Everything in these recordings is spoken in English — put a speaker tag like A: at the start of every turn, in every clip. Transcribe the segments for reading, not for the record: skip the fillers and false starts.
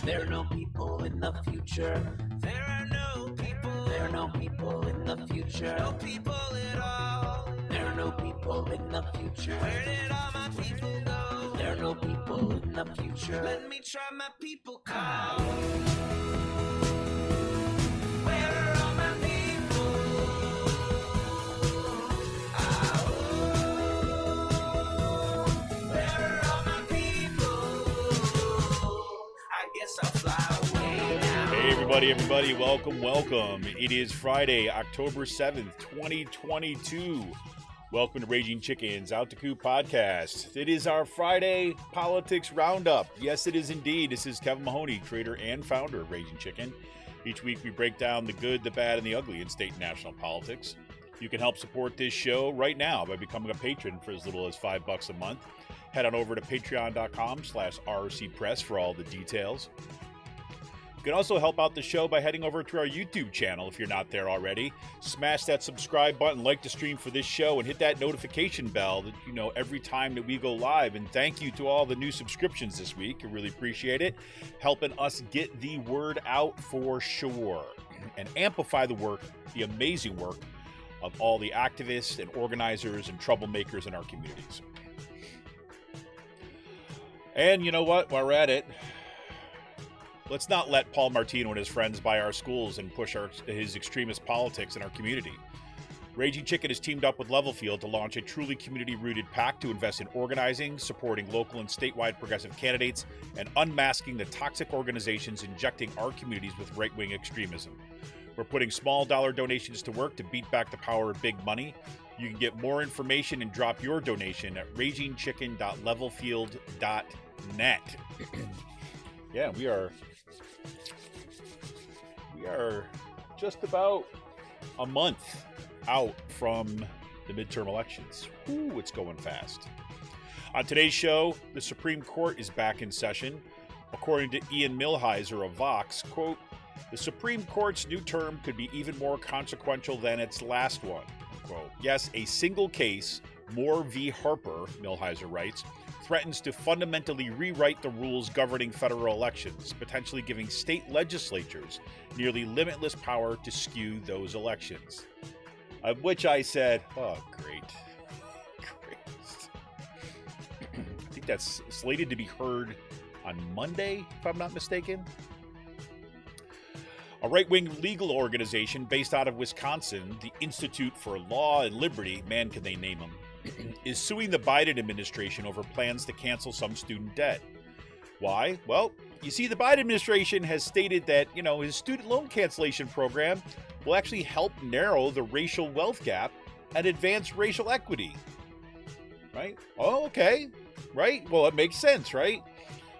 A: There are no people in the future.
B: There are no people.
A: There are no people in the future.
B: No people at all.
A: There are no people in the future.
B: Where did all my people go?
A: There are no people in the future.
B: Let me try my people call. Where are all my people? Where are all my people? I guess I'll fly away now.
C: Hey everybody, welcome. It is Friday, October 7th, 2022. Welcome to Raging Chicken's Out-to-Coup podcast. It is our Friday Politics Roundup. Yes, it is indeed. This is Kevin Mahoney, creator and founder of Raging Chicken. Each week we break down the good, the bad, and the ugly in state and national politics. You can help support this show right now by becoming a patron for as little as $5 a month. Head on over to patreon.com/rcpress for all the details. You can also help out the show by heading over to our YouTube channel if you're not there already. Smash that subscribe button, like the stream for this show, and hit that notification bell that you know every time that we go live. And thank you to all the new subscriptions this week. I really appreciate it. Helping us get the word out for sure and amplify the work, the amazing work of all the activists and organizers and troublemakers in our communities. And you know what? While we're at it, let's not let Paul Martino and his friends buy our schools and push his extremist politics in our community. Raging Chicken has teamed up with Levelfield to launch a truly community-rooted pact to invest in organizing, supporting local and statewide progressive candidates, and unmasking the toxic organizations injecting our communities with right-wing extremism. We're putting small dollar donations to work to beat back the power of big money. You can get more information and drop your donation at ragingchicken.levelfield.net. Yeah, we are just about a month out from the midterm elections. Ooh, it's going fast. On today's show, the Supreme Court is back in session. According to Ian Millhiser of Vox, quote, "The Supreme Court's new term could be even more consequential than its last one." Quote. Yes, a single case, Moore v. Harper, Millhiser writes, threatens to fundamentally rewrite the rules governing federal elections, potentially giving state legislatures nearly limitless power to skew those elections. Of which I said, oh, great. I think that's slated to be heard on Monday, if I'm not mistaken. A right-wing legal organization based out of Wisconsin, the Institute for Law and Liberty, man can they name them, is suing the Biden administration over plans to cancel some student debt. Why? Well, you see, the Biden administration has stated that, his student loan cancellation program will actually help narrow the racial wealth gap and advance racial equity. Right? Oh, okay. Right? Well, it makes sense, right?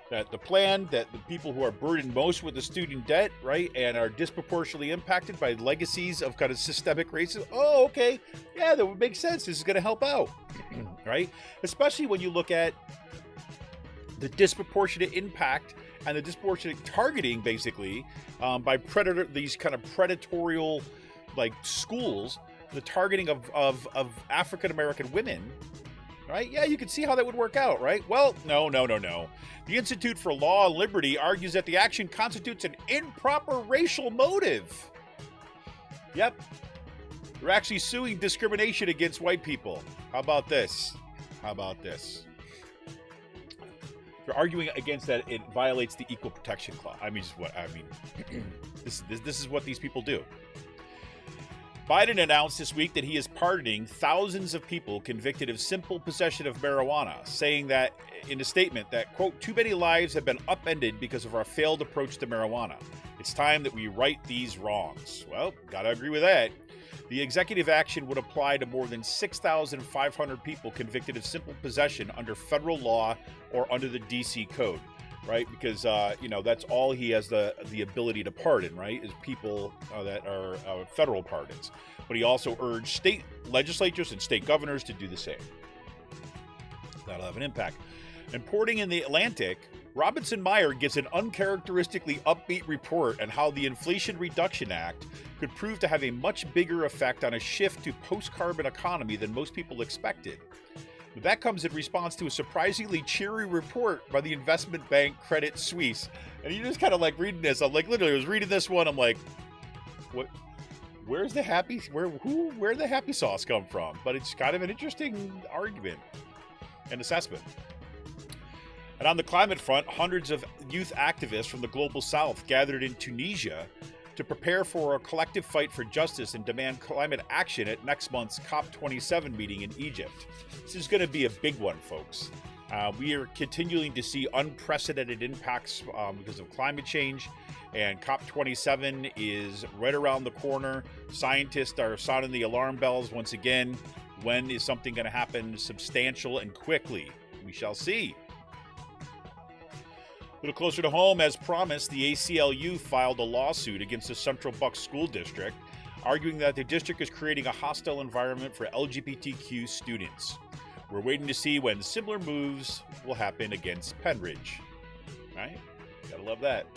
C: That the plan that the people who are burdened most with the student debt, right, and are disproportionately impacted by legacies of kind of systemic racism. Oh, okay. Yeah, that would make sense. This is going to help out, right? Especially when you look at the disproportionate impact and the disproportionate targeting, basically, by these kind of predatorial, like, schools, the targeting of African American women. Right? Yeah, you can see how that would work out, right? Well, no. The Institute for Law and Liberty argues that the action constitutes an improper racial motive. Yep. They're actually suing discrimination against white people. How about this? They're arguing against that it violates the Equal Protection Clause. This is what these people do. Biden announced this week that he is pardoning thousands of people convicted of simple possession of marijuana, saying that in a statement that, quote, "too many lives have been upended because of our failed approach to marijuana. It's time that we right these wrongs." Well, gotta agree with that. The executive action would apply to more than 6,500 people convicted of simple possession under federal law or under the DC Code. Right, because that's all he has the ability to pardon, right, is people that are federal pardons. But he also urged state legislatures and state governors to do the same. That'll have an impact. And reporting in the Atlantic, Robinson Meyer gives an uncharacteristically upbeat report on how the Inflation Reduction Act could prove to have a much bigger effect on a shift to post-carbon economy than most people expected. That comes in response to a surprisingly cheery report by the investment bank Credit Suisse. And you just kind of like reading this. I'm like, literally, I was reading this one. I'm like, what? Where's the happy? Where the happy sauce come from? But it's kind of an interesting argument and assessment. And on the climate front, hundreds of youth activists from the global south gathered in Tunisia to prepare for a collective fight for justice and demand climate action at next month's COP27 meeting in Egypt. This is going to be a big one, folks. We are continuing to see unprecedented impacts because of climate change, and COP27 is right around the corner. Scientists are sounding the alarm bells once again. When is something going to happen substantial and quickly? We shall see. A little closer to home, as promised, the ACLU filed a lawsuit against the Central Bucks School District, arguing that the district is creating a hostile environment for LGBTQ students. We're waiting to see when similar moves will happen against Penridge. Right? Gotta love that.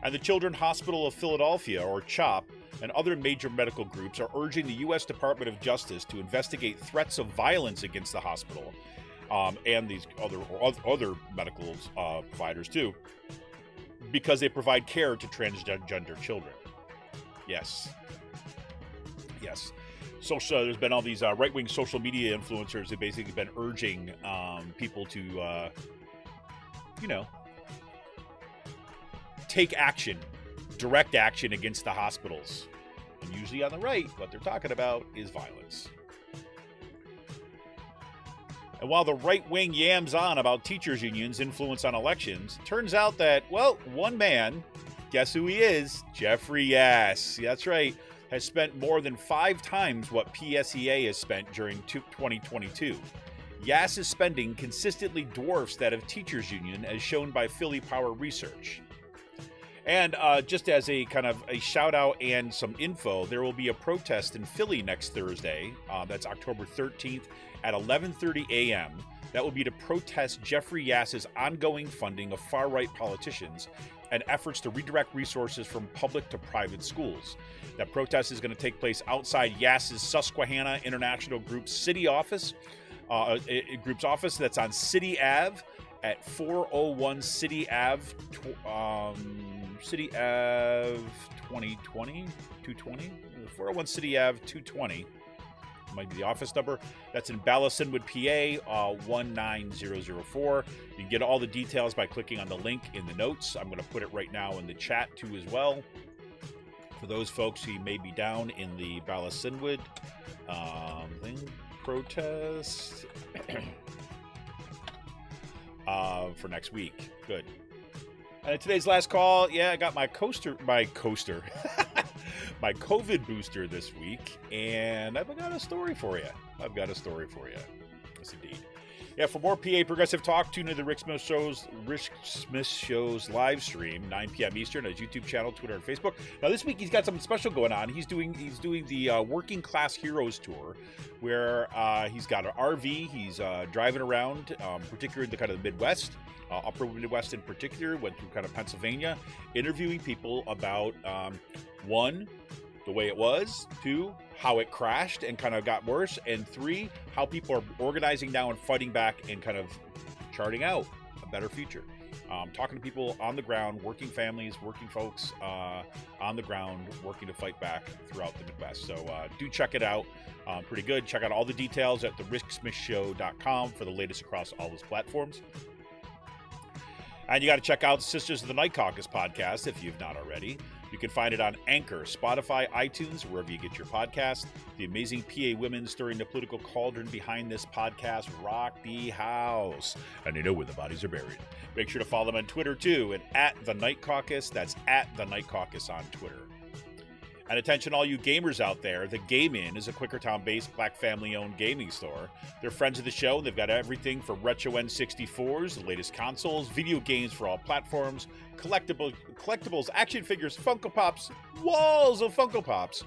C: And the Children's Hospital of Philadelphia, or CHOP, and other major medical groups are urging the U.S. Department of Justice to investigate threats of violence against the hospital and these other medical providers too, because they provide care to transgender children. Yes. There's been all these right-wing social media influencers who've basically been urging people to, take action, direct action against the hospitals. And usually on the right, what they're talking about is violence. And while the right wing yams on about teachers' unions' influence on elections, turns out that, well, one man, guess who he is? Jeffrey Yass. That's right, has spent more than 5 times what PSEA has spent during 2022. Yass's spending consistently dwarfs that of teachers' union, as shown by Philly Power Research. And just as a kind of a shout out and some info, there will be a protest in Philly next Thursday. That's October 13th at 11:30 a.m. That will be to protest Jeffrey Yass's ongoing funding of far-right politicians and efforts to redirect resources from public to private schools. That protest is going to take place outside Yass's Susquehanna International Group's city office, group's office that's on City Ave at 401 City Ave, City Ave 220, 401 City Ave 220. Might be the office number. That's in Ballasinwood, PA, 19004. You can get all the details by clicking on the link in the notes. I'm going to put it right now in the chat too as well. For those folks who may be down in the Ballasinwood protest for next week. Good. And today's last call, I got my my COVID booster this week, and I've got a story for you. Yes, indeed. Yeah, for more PA Progressive Talk, tune into the Rick Smith Show's live stream, 9 p.m. Eastern, on his YouTube channel, Twitter, and Facebook. Now, this week he's got something special going on. He's doing the Working Class Heroes Tour, where he's got an RV. He's driving around, particularly in the kind of the Midwest, upper Midwest in particular, went through kind of Pennsylvania, interviewing people about, 1, the way it was, 2, how it crashed and kind of got worse, and 3, how people are organizing now and fighting back and kind of charting out a better future. Talking to people on the ground, working families, working folks on the ground, working to fight back throughout the Midwest. So do check it out. Pretty good. Check out all the details at thericksmithshow.com for the latest across all those platforms. And you got to check out Sisters of the Night Caucus podcast if you've not already. You can find it on Anchor, Spotify, iTunes, wherever you get your podcast. The amazing PA women stirring the political cauldron behind this podcast rock the house. And they know where the bodies are buried. Make sure to follow them on Twitter, too, and at The Night Caucus. That's at The Night Caucus on Twitter. And attention all you gamers out there, the Game Inn is a Quakertown-based black family-owned gaming store. They're friends of the show. They've got everything from retro N64s, the latest consoles, video games for all platforms, collectibles, action figures, Funko Pops, walls of Funko Pops.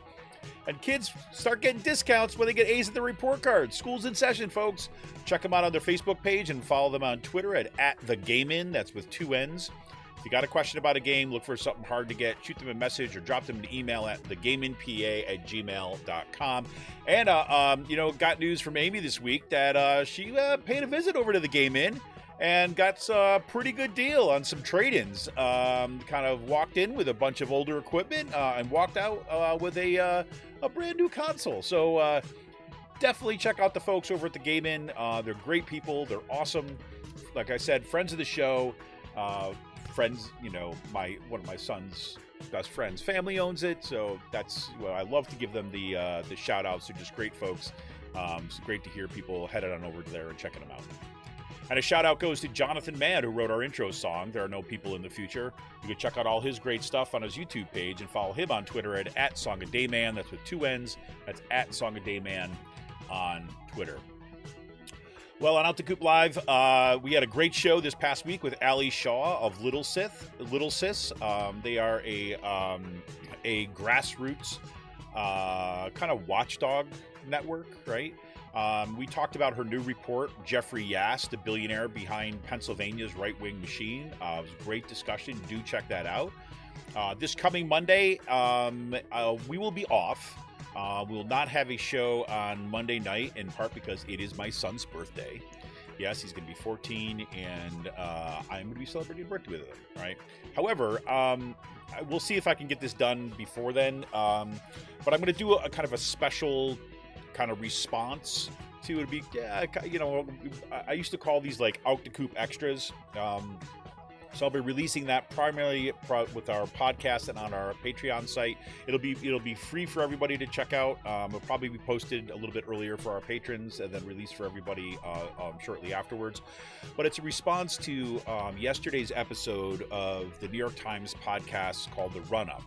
C: And kids start getting discounts when they get A's at their report card. School's in session, folks. Check them out on their Facebook page and follow them on Twitter at The Game Inn. That's with 2 N's. If you got a question about a game, look for something hard to get, shoot them a message or drop them an email at thegameinpa@gmail.com. And, got news from Amy this week that she paid a visit over to the Game Inn and got a pretty good deal on some trade-ins. Kind of walked in with a bunch of older equipment and walked out with a brand new console. So definitely check out the folks over at the Game Inn. They're great people. They're awesome. Like I said, friends of the show. Friends, one of my son's best friends' family owns it, so I love to give them the shout outs. They're just great folks. It's great to hear people headed on over there and checking them out. And a shout out goes to Jonathan Mann, who wrote our intro song, There Are No People in the Future. You can check out all his great stuff on his YouTube page and follow him on Twitter at SongADayman. That's with 2 N's. That's at SongADayman on Twitter. Well, on Out the Coop Live, we had a great show this past week with Ali Shaw of Little Sis. They are a grassroots kind of watchdog network, right? We talked about her new report, Jeffrey Yass, the billionaire behind Pennsylvania's right-wing machine. It was a great discussion. Do check that out. This coming Monday, we will be off. We will not have a show on Monday night, in part because it is my son's birthday. Yes, he's going to be 14, and I'm going to be celebrating a birthday with him, right? However, we'll see if I can get this done before then. But I'm going to do a kind of a special kind of response to it. I used to call these like Out the Coop extras. So I'll be releasing that primarily with our podcast and on our Patreon site. It'll be free for everybody to check out. It'll probably be posted a little bit earlier for our patrons and then released for everybody shortly afterwards. But it's a response to yesterday's episode of the New York Times podcast called The Run-Up.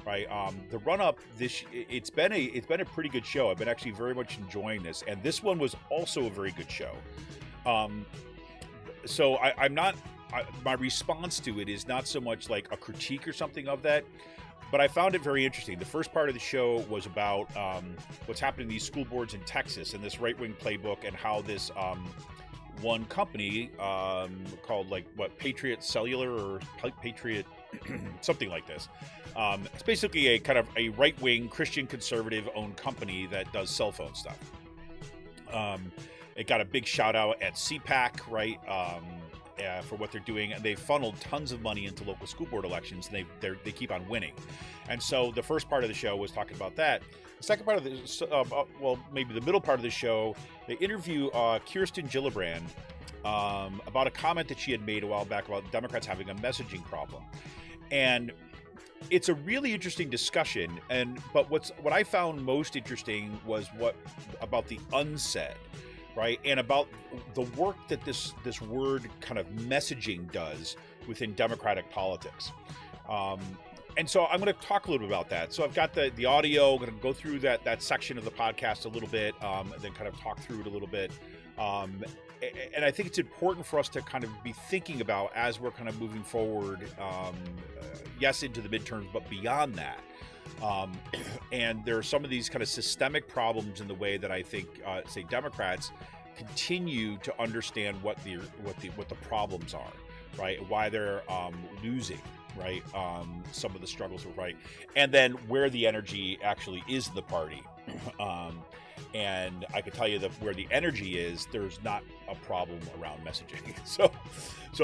C: Right, the Run-Up. It's been a pretty good show. I've been actually very much enjoying this, and this one was also a very good show. So I'm not. My response to it is not so much like a critique or something of that, but I found it very interesting. The first part of the show was about what's happening in these school boards in Texas and this right-wing playbook, and how this one company called Patriot Cellular or Patriot something like this. It's basically a kind of a right-wing Christian conservative owned company that does cell phone stuff. It got a big shout out at CPAC, right? For what they're doing, and they've funneled tons of money into local school board elections, and they keep on winning. And so the first part of the show was talking about that. The second part of the maybe the middle part of the show, they interview Kirsten Gillibrand about a comment that she had made a while back about Democrats having a messaging problem. And it's a really interesting discussion. But what I found most interesting was about the unsaid. Right, and about the work that this word kind of messaging does within Democratic politics. And so I'm going to talk a little bit about that. So I've got the audio. I'm going to go through that section of the podcast a little bit, and then kind of talk through it a little bit. And I think it's important for us to kind of be thinking about as we're kind of moving forward, yes, into the midterms, but beyond that. And there are some of these kind of systemic problems in the way that I think, say, Democrats continue to understand what the problems are, right? Why they're losing, right? Some of the struggles are right, and then where the energy actually is in the party. And I can tell you that where the energy is, there's not a problem around messaging. So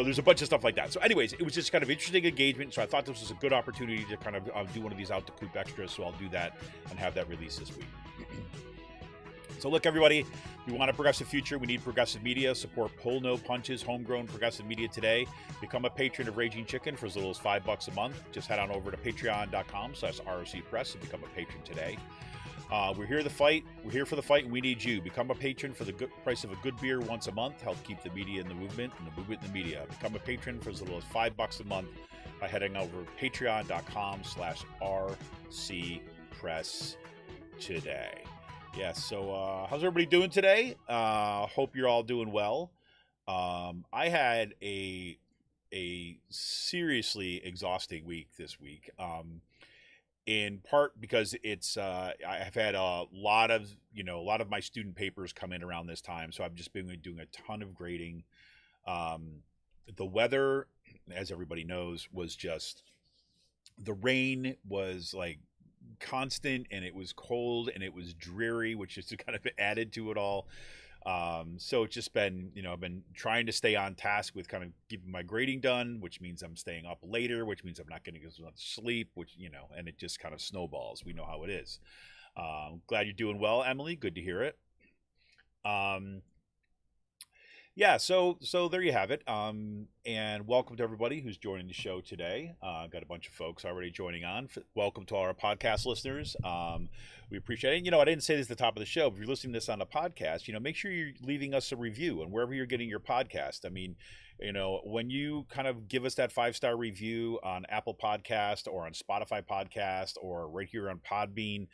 C: there's a bunch of stuff like that. So anyways, it was just kind of interesting engagement. So I thought this was a good opportunity to kind of do one of these Out the Coop extras. So I'll do that and have that released this week. So look, everybody, we want a progressive future. We need progressive media. Support Pull No Punches, homegrown progressive media today. Become a patron of Raging Chicken for as little as $5 a month. Just head on over to patreon.com/ROCpress and become a patron today. We're here to fight. We're here for the fight, and we need you. Become a patron for the good price of a good beer once a month. Help keep the media in the movement, and the movement in the media. Become a patron for as little as $5 a month by heading over to patreon.com/RCpress today. Yeah. So, how's everybody doing today? Hope you're all doing well. I had a seriously exhausting week this week. In part because it's I've had a lot of my student papers come in around this time, so I've just been doing a ton of grading. The weather, as everybody knows, was just, the rain was like constant, and it was cold, and it was dreary, which just kind of added to it all. So it's just been, I've been trying to stay on task with kind of keeping my grading done, which means I'm staying up later, which means I'm not getting as much sleep, which, and it just kind of snowballs. We know how it is. Glad you're doing well, Emily. Good to hear it. Yeah, so there you have it. And welcome to everybody who's joining the show today. Got a bunch of folks already joining on. Welcome to all our podcast listeners. We appreciate it. I didn't say this at the top of the show, but if you're listening to this on a podcast, make sure you're leaving us a review and wherever you're getting your podcast. I mean, when you kind of give us that 5-star review on Apple Podcast or on Spotify Podcast or right here on Podbean,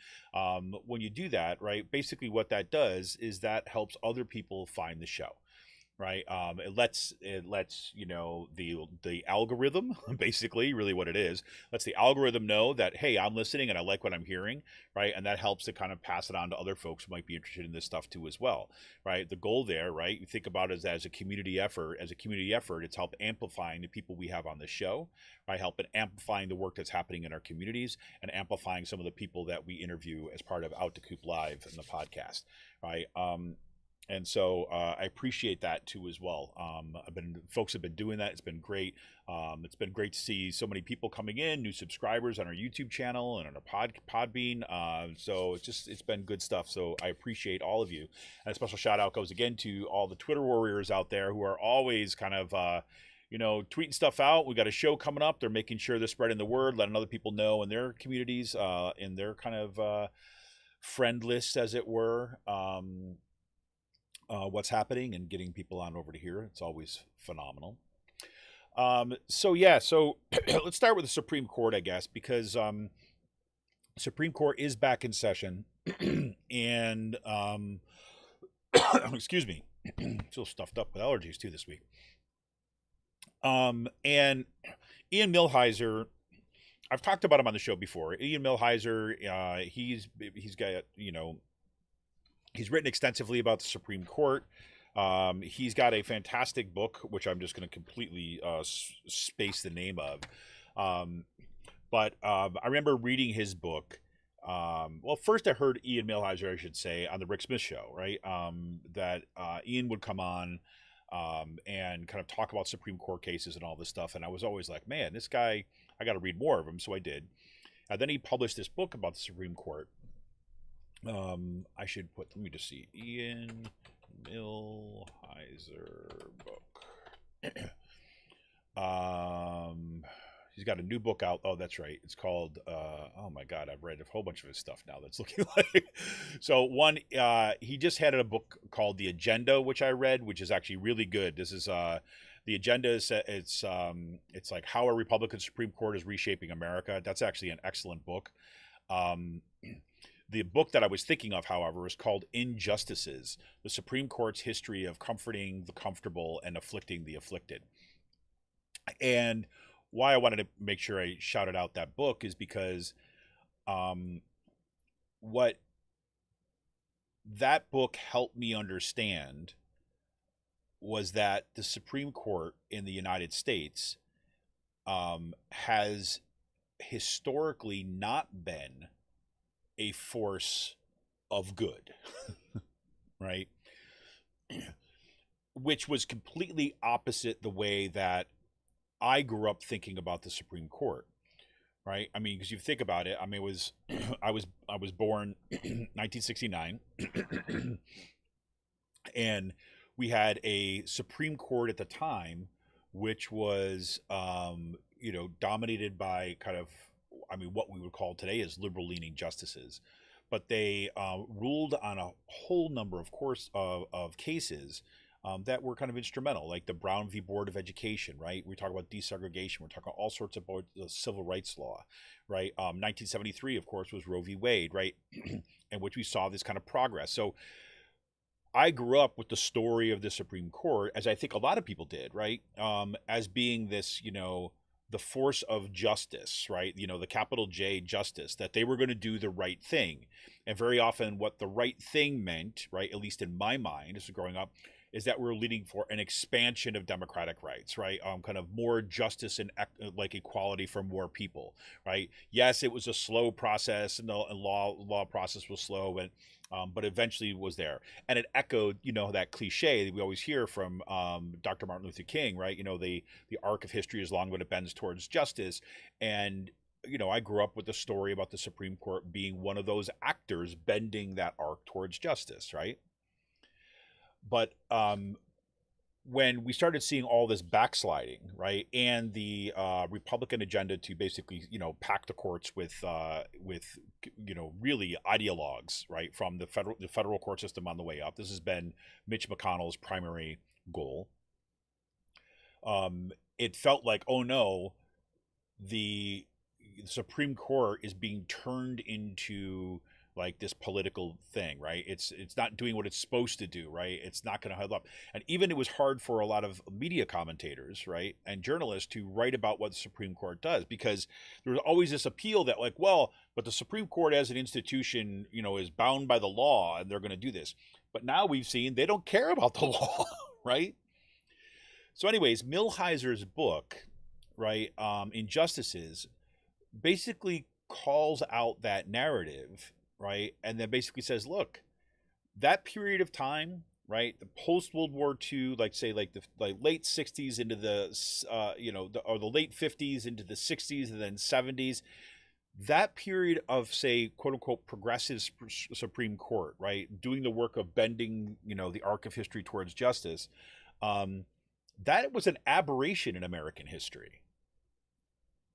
C: when you do that, right, basically what that does is that helps other people find the show. Right. It lets the algorithm, basically really what it is, lets the algorithm know that, hey, I'm listening and I like what I'm hearing. Right. And that helps to kind of pass it on to other folks who might be interested in this stuff too as well. Right. The goal there, right, you think about it as a community effort. It's help amplifying the people we have on the show, right? Helping amplifying the work that's happening in our communities and amplifying some of the people that we interview as part of Out to Coop Live in the podcast. Right. And so I appreciate that too as well. Folks have been doing that. It's been great. It's been great to see so many people coming in, new subscribers on our YouTube channel and on our Podbean. So it's been good stuff. So I appreciate all of you. And a special shout out goes again to all the Twitter warriors out there who are always kind of tweeting stuff out. We got a show coming up. They're making sure they're spreading the word, letting other people know in their communities, in their kind of friend lists, as it were. What's happening and getting people on over to here. It's always phenomenal. So let's start with the Supreme Court, I guess, because Supreme Court is back in session and excuse me, still stuffed up with allergies too this week. And Ian Millhiser, I've talked about him on the show before. Ian Millhiser, he's got, he's written extensively about the Supreme Court. He's got a fantastic book, which I'm just going to completely space the name of. But I remember reading his book. Well, first I heard Ian Millhiser, I should say, on the Rick Smith show, right? That Ian would come on and kind of talk about Supreme Court cases and all this stuff. And I was always like, man, this guy, I got to read more of him. So I did. And then he published this book about the Supreme Court. Let me just see, Ian Millhiser book. He's got a new book out. Oh, that's right. It's called, oh my God, I've read a whole bunch of his stuff now that's looking like. So one, he just had a book called The Agenda, which I read, which is actually really good. This is, The Agenda is, it's like how a Republican Supreme Court is reshaping America. That's actually an excellent book. The book that I was thinking of, however, is called Injustices, the Supreme Court's history of comforting the comfortable and afflicting the afflicted. And why I wanted to make sure I shouted out that book is because what that book helped me understand was that the Supreme Court in the United States has historically not been a force of good, right? Which was completely opposite the way that I grew up thinking about the Supreme Court, right? I mean, because you think about it, I mean, I was born 1969, and we had a Supreme Court at the time, which was, dominated by kind of, what we would call today is liberal-leaning justices, but they ruled on a whole number, of course, of cases that were kind of instrumental, like the Brown v. Board of Education, right? We talk about desegregation. We're talking all sorts about the civil rights law, right? 1973, of course, was Roe v. Wade, right? In which we saw this kind of progress. So I grew up with the story of the Supreme Court, as I think a lot of people did, right? As being this, the force of justice, right? The capital J justice, that they were going to do the right thing. And very often what the right thing meant, right, at least in my mind as growing up, is that we're leading for an expansion of democratic rights, right? Kind of more justice and like equality for more people, right? Yes, it was a slow process, and the law process was slow, and but eventually was there, and it echoed, that cliche that we always hear from Dr. Martin Luther King, right? The arc of history is long when it bends towards justice, and I grew up with the story about the Supreme Court being one of those actors bending that arc towards justice, right? But when we started seeing all this backsliding, right, and the Republican agenda to basically, pack the courts with really ideologues, right, from the federal court system on the way up. This has been Mitch McConnell's primary goal. It felt like, oh no, the Supreme Court is being turned into like this political thing, right? It's not doing what it's supposed to do, right? It's not going to hold up. And even it was hard for a lot of media commentators, right, and journalists to write about what the Supreme Court does, because there was always this appeal that like, well, but the Supreme Court as an institution, is bound by the law and they're going to do this. But now we've seen they don't care about the law, right? So anyways, Millhiser's book, right, Injustices, basically calls out that narrative, right, and then basically says, look, that period of time, right, the post World War II, like say like the late 60s into the or the late 50s into the 60s and then 70s, that period of, say, quote unquote progressive Supreme Court, right, doing the work of bending the arc of history towards justice, that was an aberration in American history.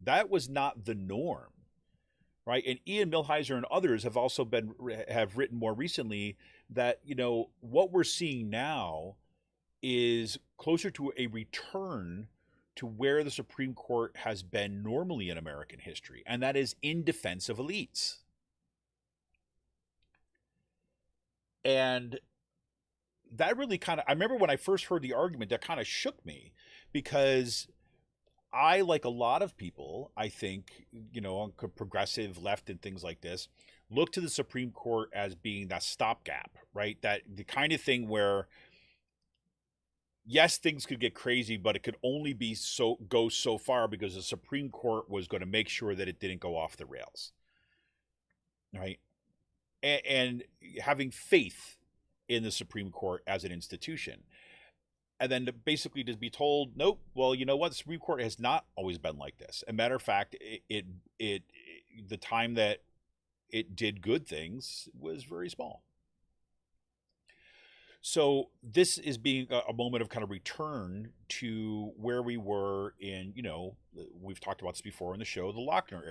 C: That was not the norm, right? And Ian Millhiser and others have also have written more recently that what we're seeing now is closer to a return to where the Supreme Court has been normally in American history, and that is in defense of elites. And that really I remember when I first heard the argument, that kind of shook me, because I, like a lot of people, I think, on progressive left and things like this, look to the Supreme Court as being that stopgap, right? That the kind of thing where, yes, things could get crazy, but it could only go so far because the Supreme Court was going to make sure that it didn't go off the rails, right? And having faith in the Supreme Court as an institution. And then to basically just be told, nope, well, you know what? The Supreme Court has not always been like this. As a matter of fact, the time that it did good things was very small. So this is being a moment of kind of return to where we were in, we've talked about this before in the show, the Lochner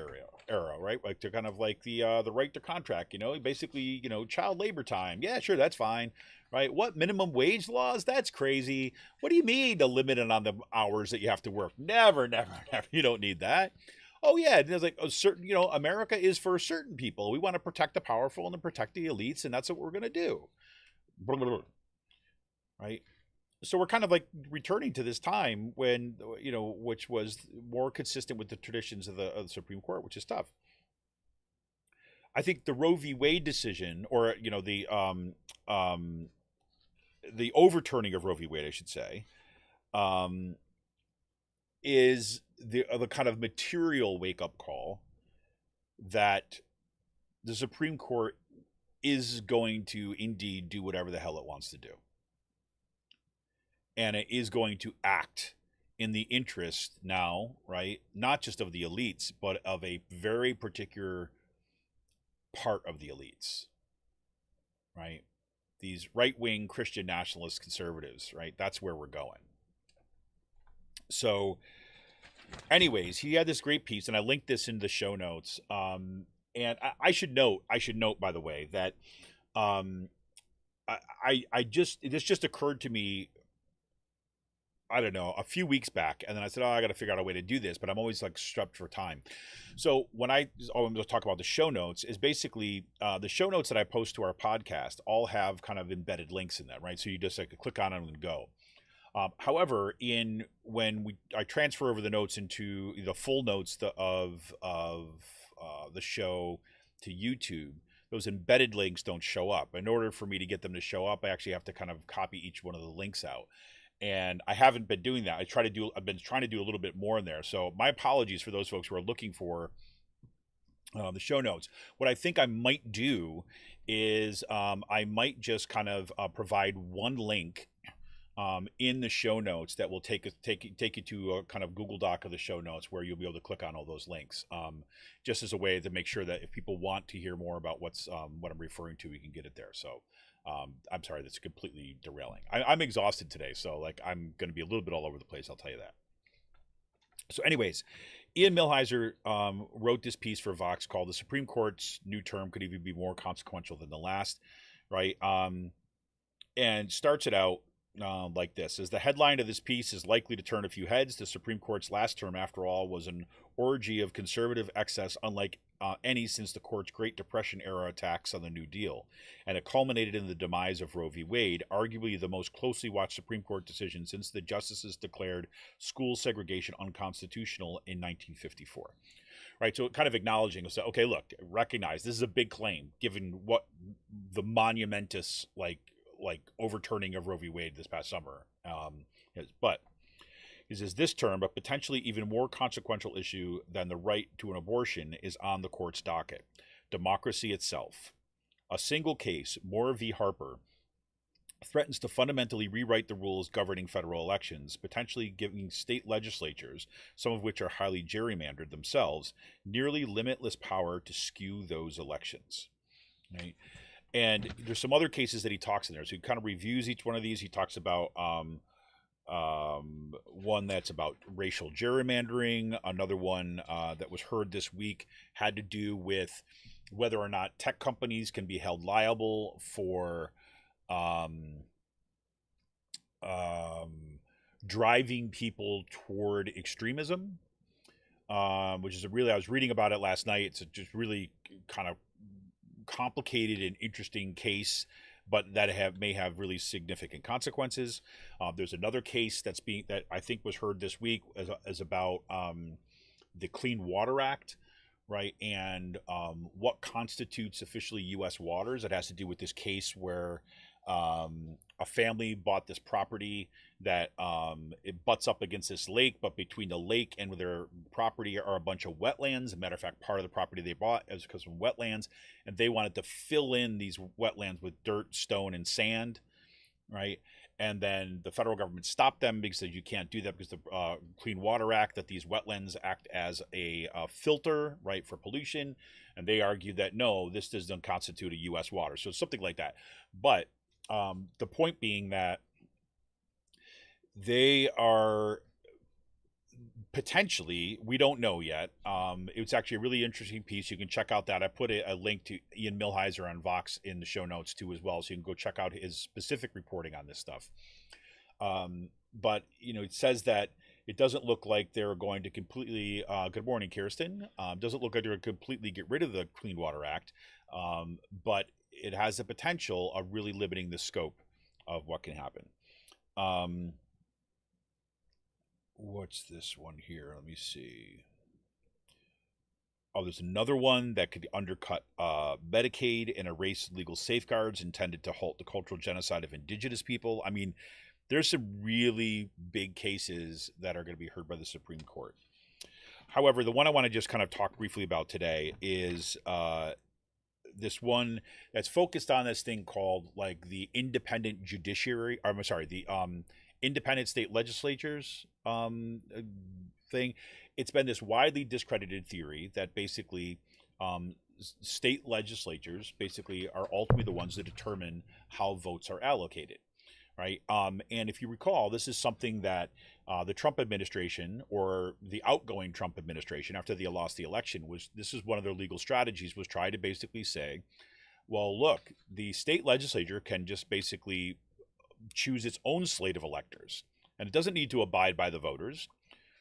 C: era, right? Like to kind of like the right to contract, basically, child labor time. Yeah, sure, that's fine. Right? What, minimum wage laws? That's crazy. What do you mean to limit it on the hours that you have to work? Never, never, never. You don't need that. Oh yeah, and it's like a certain, America is for certain people. We want to protect the powerful and to protect the elites, and that's what we're going to do. Blah, blah, blah. Right? So we're kind of like returning to this time when, which was more consistent with the traditions of the Supreme Court, which is tough. I think the Roe v. Wade decision, or the overturning of Roe v. Wade, I should say, is the kind of material wake-up call that the Supreme Court is going to indeed do whatever the hell it wants to do. And it is going to act in the interest now, right, not just of the elites, but of a very particular part of the elites, right? These right-wing Christian nationalist conservatives, right? That's where we're going. So anyways, he had this great piece, and I linked this in the show notes. And I should note, by the way, that this just occurred to me, I don't know, a few weeks back, and then I said, I got to figure out a way to do this, but I'm always like strapped for time. So when I'm going to talk about the show notes, is basically the show notes that I post to our podcast all have kind of embedded links in them, right? So you just like click on them and go. However, I transfer over the notes into the full notes of the show to YouTube, those embedded links don't show up. In order for me to get them to show up, I actually have to kind of copy each one of the links out. And I haven't been doing that. I've been trying to do a little bit more in there. So my apologies for those folks who are looking for the show notes. What I think I might do is I might just kind of provide one link in the show notes that will take you to a kind of Google Doc of the show notes where you'll be able to click on all those links, just as a way to make sure that if people want to hear more about what I'm referring to, we can get it there. So I'm sorry, that's completely derailing. I'm exhausted today, so like I'm going to be a little bit all over the place. I'll tell you that. So anyways, Ian Millhiser wrote this piece for Vox called "The Supreme Court's New Term Could Even Be More Consequential Than the Last," right? And starts it out like this: as the headline of this piece is likely to turn a few heads, the Supreme Court's last term, after all, was an orgy of conservative excess unlike any since the court's Great Depression era attacks on the New Deal, and it culminated in the demise of Roe v. Wade, arguably the most closely watched Supreme Court decision since the justices declared school segregation unconstitutional in 1954. Right, so kind of acknowledging, so okay, look, recognize this is a big claim given what the monumentous like overturning of Roe v. Wade this past summer is. But he says this term, a potentially even more consequential issue than the right to an abortion, is on the court's docket: democracy itself. A single case, Moore v. Harper, threatens to fundamentally rewrite the rules governing federal elections, potentially giving state legislatures, some of which are highly gerrymandered themselves, nearly limitless power to skew those elections. Right? And there's some other cases that he talks in there. So he kind of reviews each one of these. He talks about one that's about racial gerrymandering. Another one that was heard this week had to do with whether or not tech companies can be held liable for driving people toward extremism, which is I was reading about it last night. It's just really kind of complicated and interesting case, but that may have really significant consequences. There's another case that I think was heard this week as about the Clean Water Act, right? And what constitutes officially U.S. waters. It has to do with this case where a family bought this property that it butts up against this lake, but between the lake and their property are a bunch of wetlands. As a matter of fact, part of the property they bought is because of wetlands, and they wanted to fill in these wetlands with dirt, stone, and sand, right? And then the federal government stopped them because you can't do that because the Clean Water Act, that these wetlands act as a filter, right, for pollution. And they argued that, no, this doesn't constitute a U.S. water. So something like that. But the point being that they are potentially, we don't know yet. It was actually a really interesting piece. You can check out that. I put a link to Ian Millhiser on Vox in the show notes too as well, so you can go check out his specific reporting on this stuff. But it says that it doesn't look like they're going to completely good morning, Kirsten. Doesn't look like they're going to completely get rid of the Clean Water Act, but it has the potential of really limiting the scope of what can happen. What's this one here? Let me see. Oh, there's another one that could undercut Medicaid and erase legal safeguards intended to halt the cultural genocide of indigenous people. I mean, there's some really big cases that are going to be heard by the Supreme Court. However, the one I want to just kind of talk briefly about today is this one that's focused on this thing called like the independent judiciary. I'm sorry, the independent state legislatures thing. It's been this widely discredited theory that basically state legislatures basically are ultimately the ones that determine how votes are allocated, right? And if you recall, this is something that the Trump administration, or the outgoing Trump administration after they lost the election, this is one of their legal strategies, was try to basically say, well, look, the state legislature can just basically choose its own slate of electors, and it doesn't need to abide by the voters,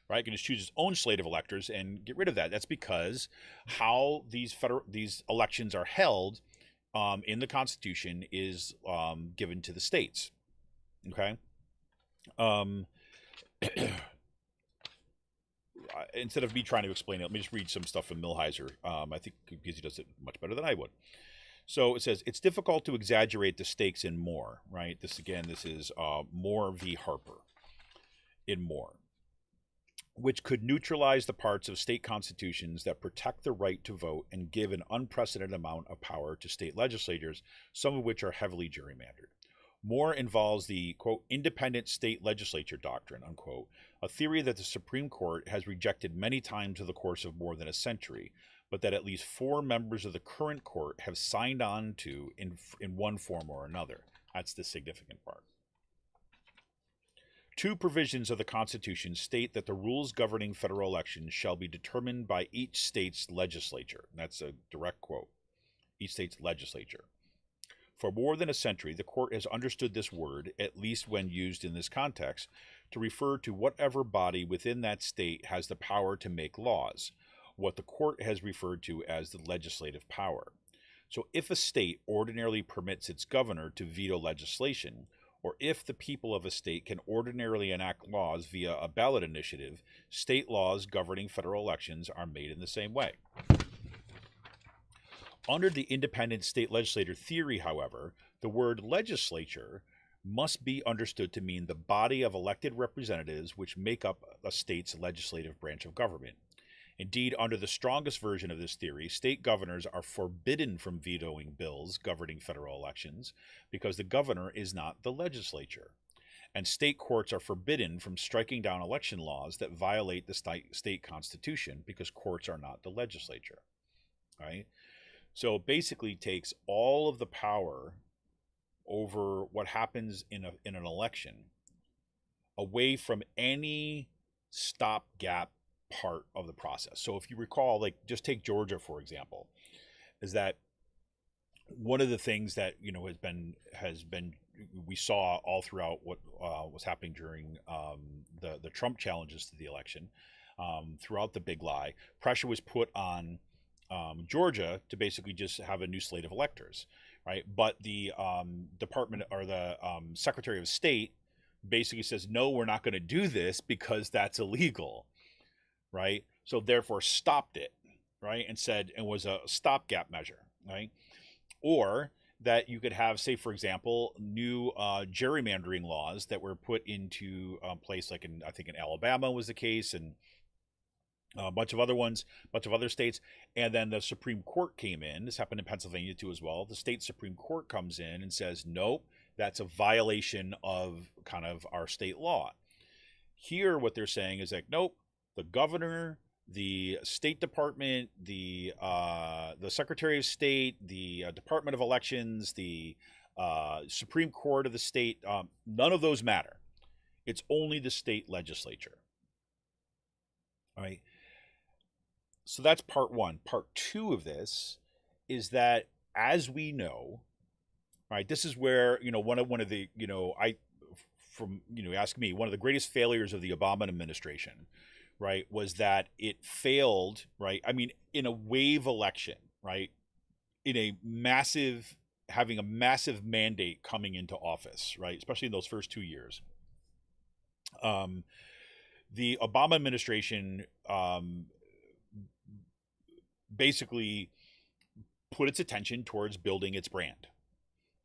C: right? It can just choose its own slate of electors and get rid of that. That's because how these elections are held in the Constitution is given to the states. Okay. Instead of me trying to explain it, let me just read some stuff from Millhiser. I think because he does it much better than I would. So it says it's difficult to exaggerate the stakes in Moore, right? This is Moore v. Harper in Moore, which could neutralize the parts of state constitutions that protect the right to vote and give an unprecedented amount of power to state legislatures, some of which are heavily gerrymandered. Moore involves the, quote, independent state legislature doctrine, unquote, a theory that the Supreme Court has rejected many times in the course of more than a century, but that at least 4 members of the current court have signed on to in one form or another. That's the significant part. 2 provisions of the Constitution state that the rules governing federal elections shall be determined by each state's legislature. That's a direct quote. Each state's legislature. For more than a century, the court has understood this word, at least when used in this context, to refer to whatever body within that state has the power to make laws, what the court has referred to as the legislative power. So if a state ordinarily permits its governor to veto legislation, or if the people of a state can ordinarily enact laws via a ballot initiative, state laws governing federal elections are made in the same way. Under the independent state legislator theory, however, the word legislature must be understood to mean the body of elected representatives which make up a state's legislative branch of government. Indeed, under the strongest version of this theory, state governors are forbidden from vetoing bills governing federal elections because the governor is not the legislature. And state courts are forbidden from striking down election laws that violate the state constitution because courts are not the legislature. Right? So it basically takes all of the power over what happens in an election away from any stopgap part of the process. So if you recall, like just take Georgia, for example, is that one of the things that, has been we saw all throughout what was happening during the Trump challenges to the election, throughout the big lie, pressure was put on Georgia to basically just have a new slate of electors, right? But the department or the Secretary of State basically says, no, we're not going to do this because that's illegal, right? So therefore stopped it, right? And said it was a stopgap measure, right? Or that you could have, say, for example, new gerrymandering laws that were put into place, like I think in Alabama was the case, and a bunch of other ones, a bunch of other states. And then the Supreme Court came in. This happened in Pennsylvania too as well. The state Supreme Court comes in and says, nope, that's a violation of kind of our state law. Here, what they're saying is like, nope, the governor, the State Department, the Secretary of State, the Department of Elections, the Supreme Court of the state, none of those matter. It's only the state legislature. All right. So that's part 1. Part 2 of this is that, as we know, right, this is where, one of the, ask me, one of the greatest failures of the Obama administration, right, was that it failed, right? I mean, in a wave election, right, having a massive mandate coming into office, right, especially in those first 2 years. The Obama administration basically put its attention towards building its brand,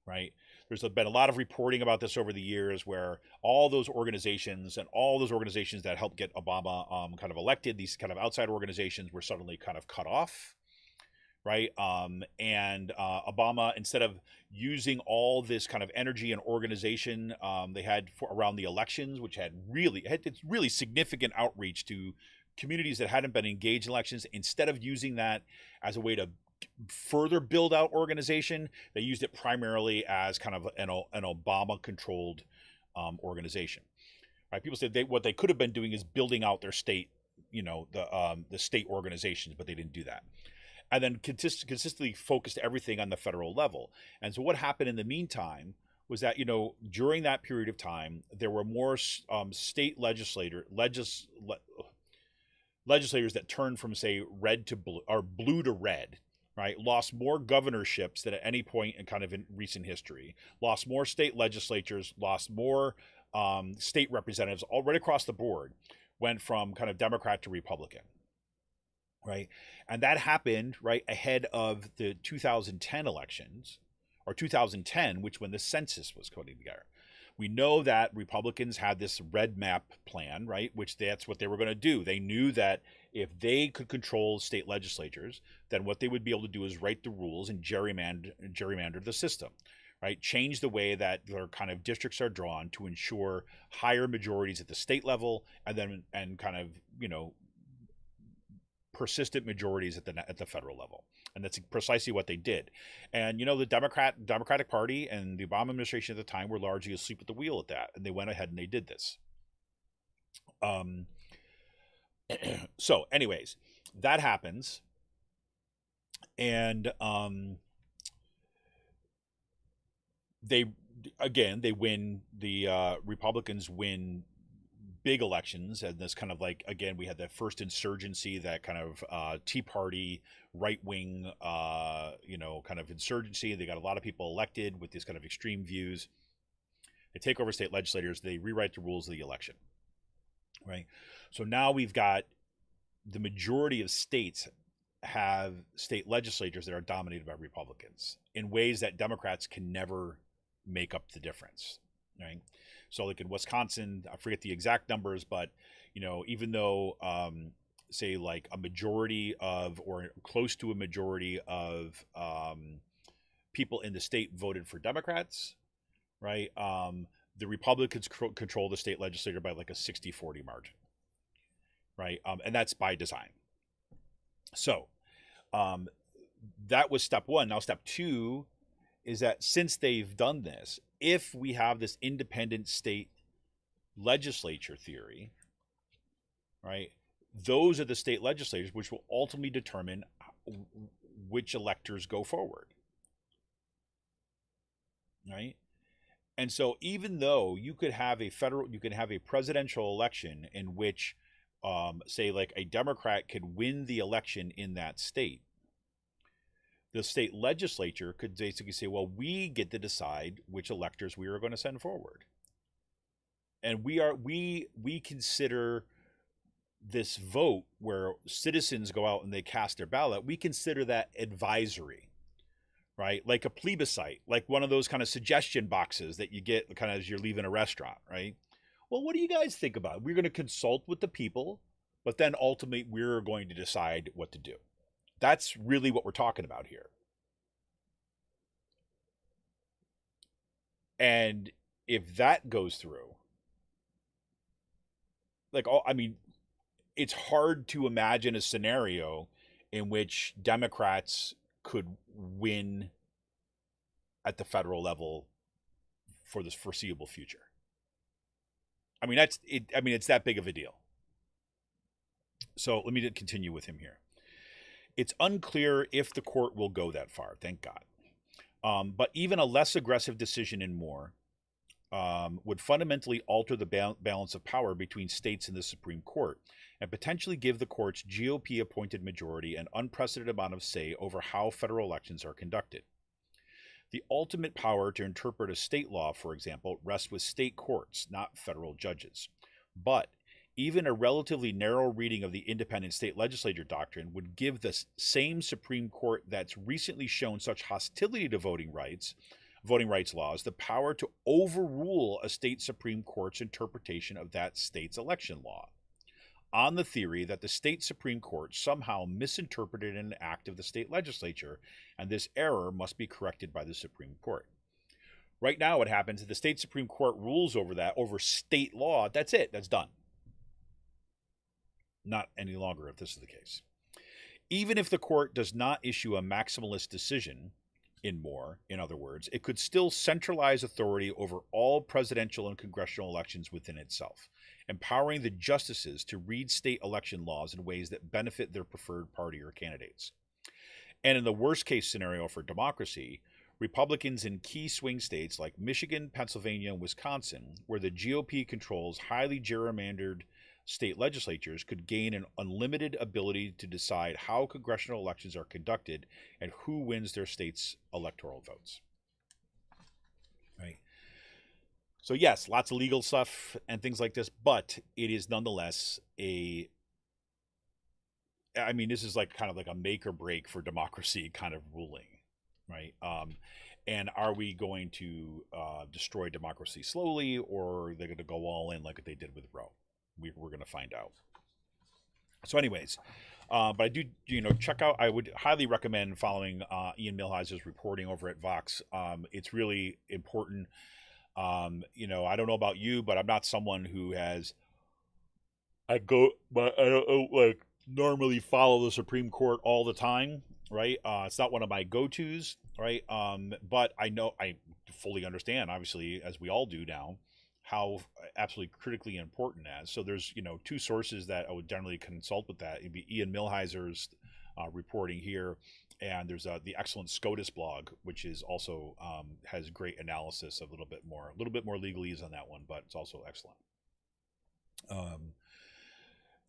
C: right? There's been a lot of reporting about this over the years where all those organizations that helped get Obama kind of elected, these kind of outside organizations were suddenly kind of cut off, right? And Obama, instead of using all this kind of energy and organization they had around the elections, which had really significant outreach to communities that hadn't been engaged in elections, instead of using that as a way to further build out organization, they used it primarily as kind of an Obama-controlled organization. Right? People said what they could have been doing is building out their state, the state organizations, but they didn't do that. And then consistently focused everything on the federal level. And so what happened in the meantime was that, during that period of time, there were more state legislators that turned from, say, red to blue or blue to red, right? Lost more governorships than at any point in recent history, lost more state legislatures, lost more state representatives, all right across the board, went from kind of Democrat to Republican. right? And that happened right ahead of the 2010 elections, or 2010, which when the census was coming together. We know that Republicans had this red map plan, right? Which that's what they were going to do. They knew that if they could control state legislatures, then what they would be able to do is write the rules and gerrymander the system, right? Change the way that their kind of districts are drawn to ensure higher majorities at the state level, and kind of, persistent majorities at the federal level. And that's precisely what they did. And the Democratic Party and the Obama administration at the time were largely asleep at the wheel at that, and they went ahead and they did this. So anyways, that happens, and they win. The Republicans win big elections, and this kind of like, again, we had that first insurgency, that kind of Tea Party right-wing kind of insurgency. They got a lot of people elected with these kind of extreme views. They take over state legislators, they rewrite the rules of the election, right? So now we've got the majority of states have state legislatures that are dominated by Republicans in ways that Democrats can never make up the difference, right? So like in Wisconsin, I forget the exact numbers, but even though say like a majority of, or close to a majority of people in the state voted for Democrats, right? The Republicans control the state legislature by like a 60-40 margin, right? And that's by design. So that was step one. Now step two is that since they've done this, if we have this independent state legislature theory, right, those are the state legislatures which will ultimately determine which electors go forward, right? And so even though you could have a presidential election in which, say like a Democrat could win the election in that state, the state legislature could basically say, well, we get to decide which electors we are going to send forward. And we consider this vote where citizens go out and they cast their ballot, we consider that advisory, right? Like a plebiscite, like one of those kind of suggestion boxes that you get kind of as you're leaving a restaurant, right? Well, what do you guys think about it? We're going to consult with the people, but then ultimately we're going to decide what to do. That's really what we're talking about here. And if that goes through, it's hard to imagine a scenario in which Democrats could win at the federal level for this foreseeable future. It's that big of a deal. So let me continue with him here. It's unclear if the court will go that far, thank God. But even a less aggressive decision in Moore would fundamentally alter the balance of power between states and the Supreme Court, and potentially give the court's GOP-appointed majority an unprecedented amount of say over how federal elections are conducted. The ultimate power to interpret a state law, for example, rests with state courts, not federal judges. But even a relatively narrow reading of the independent state legislature doctrine would give the same Supreme Court that's recently shown such hostility to voting rights laws the power to overrule a state Supreme Court's interpretation of that state's election law, on the theory that the state Supreme Court somehow misinterpreted an act of the state legislature, and this error must be corrected by the Supreme Court. Right now, what happens is the state Supreme Court rules over state law. That's it. That's done. Not any longer if this is the case. Even if the court does not issue a maximalist decision in Moore, in other words, it could still centralize authority over all presidential and congressional elections within itself, empowering the justices to read state election laws in ways that benefit their preferred party or candidates. And in the worst case scenario for democracy, Republicans in key swing states like Michigan, Pennsylvania, and Wisconsin, where the GOP controls highly gerrymandered state legislatures, could gain an unlimited ability to decide how congressional elections are conducted and who wins their state's electoral votes. Right? So yes, lots of legal stuff and things like this, but it is nonetheless a I mean, this is like kind of like a make or break for democracy kind of ruling, right? And are we going to destroy democracy slowly, or are they going to go all in like they did with Roe? We're going to find out. So, anyways, but I do, check out. I would highly recommend following Ian Millhiser's reporting over at Vox. It's really important. I don't know about you, but I'm not someone who has. I don't like normally follow the Supreme Court all the time, right? It's not one of my go-tos, right? But I fully understand, obviously, as we all do now, how absolutely critically important as. So there's, two sources that I would generally consult with that. It'd be Ian Millhiser's reporting here, and there's the excellent SCOTUS blog, which is also has great analysis, a little bit more legalese on that one, but it's also excellent.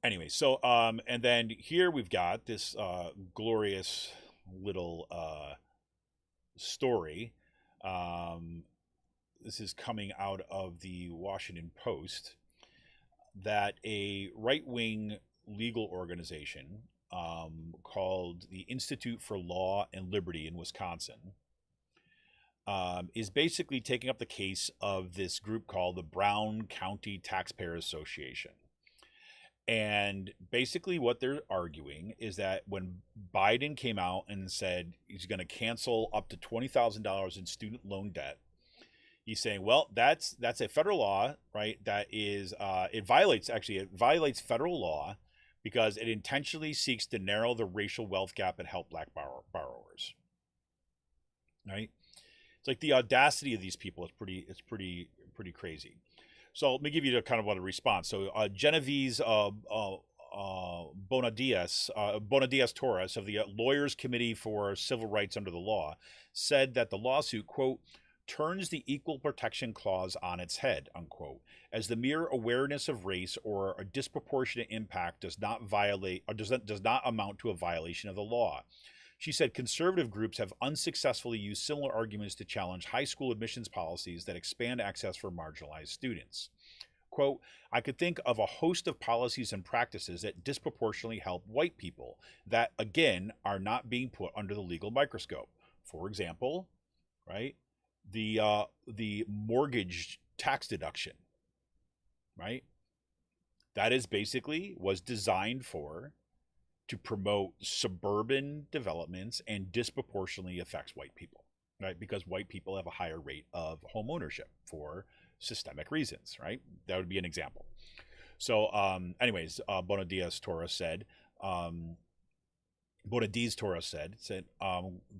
C: Anyway, so and then here we've got this glorious little story. This is coming out of the Washington Post, that a right-wing legal organization called the Institute for Law and Liberty in Wisconsin is basically taking up the case of this group called the Brown County Taxpayer Association. And basically what they're arguing is that when Biden came out and said he's going to cancel up to $20,000 in student loan debt, he's saying, well, that's a federal law, right? That is, it violates federal law because it intentionally seeks to narrow the racial wealth gap and help black borrowers, right? It's like the audacity of these people is pretty crazy. So let me give you kind of what a response. So Genevieve Bonadias Torres of the Lawyers Committee for Civil Rights Under the Law said that the lawsuit, quote, turns the Equal Protection Clause on its head, unquote, as the mere awareness of race or a disproportionate impact does not amount to a violation of the law. She said conservative groups have unsuccessfully used similar arguments to challenge high school admissions policies that expand access for marginalized students. Quote, I could think of a host of policies and practices that disproportionately help white people that, again, are not being put under the legal microscope. For example, right, the mortgage tax deduction, right? That is basically was designed to promote suburban developments and disproportionately affects white people, right? Because white people have a higher rate of home ownership for systemic reasons, right? That would be an example. So anyways, Bonadies Torres said, the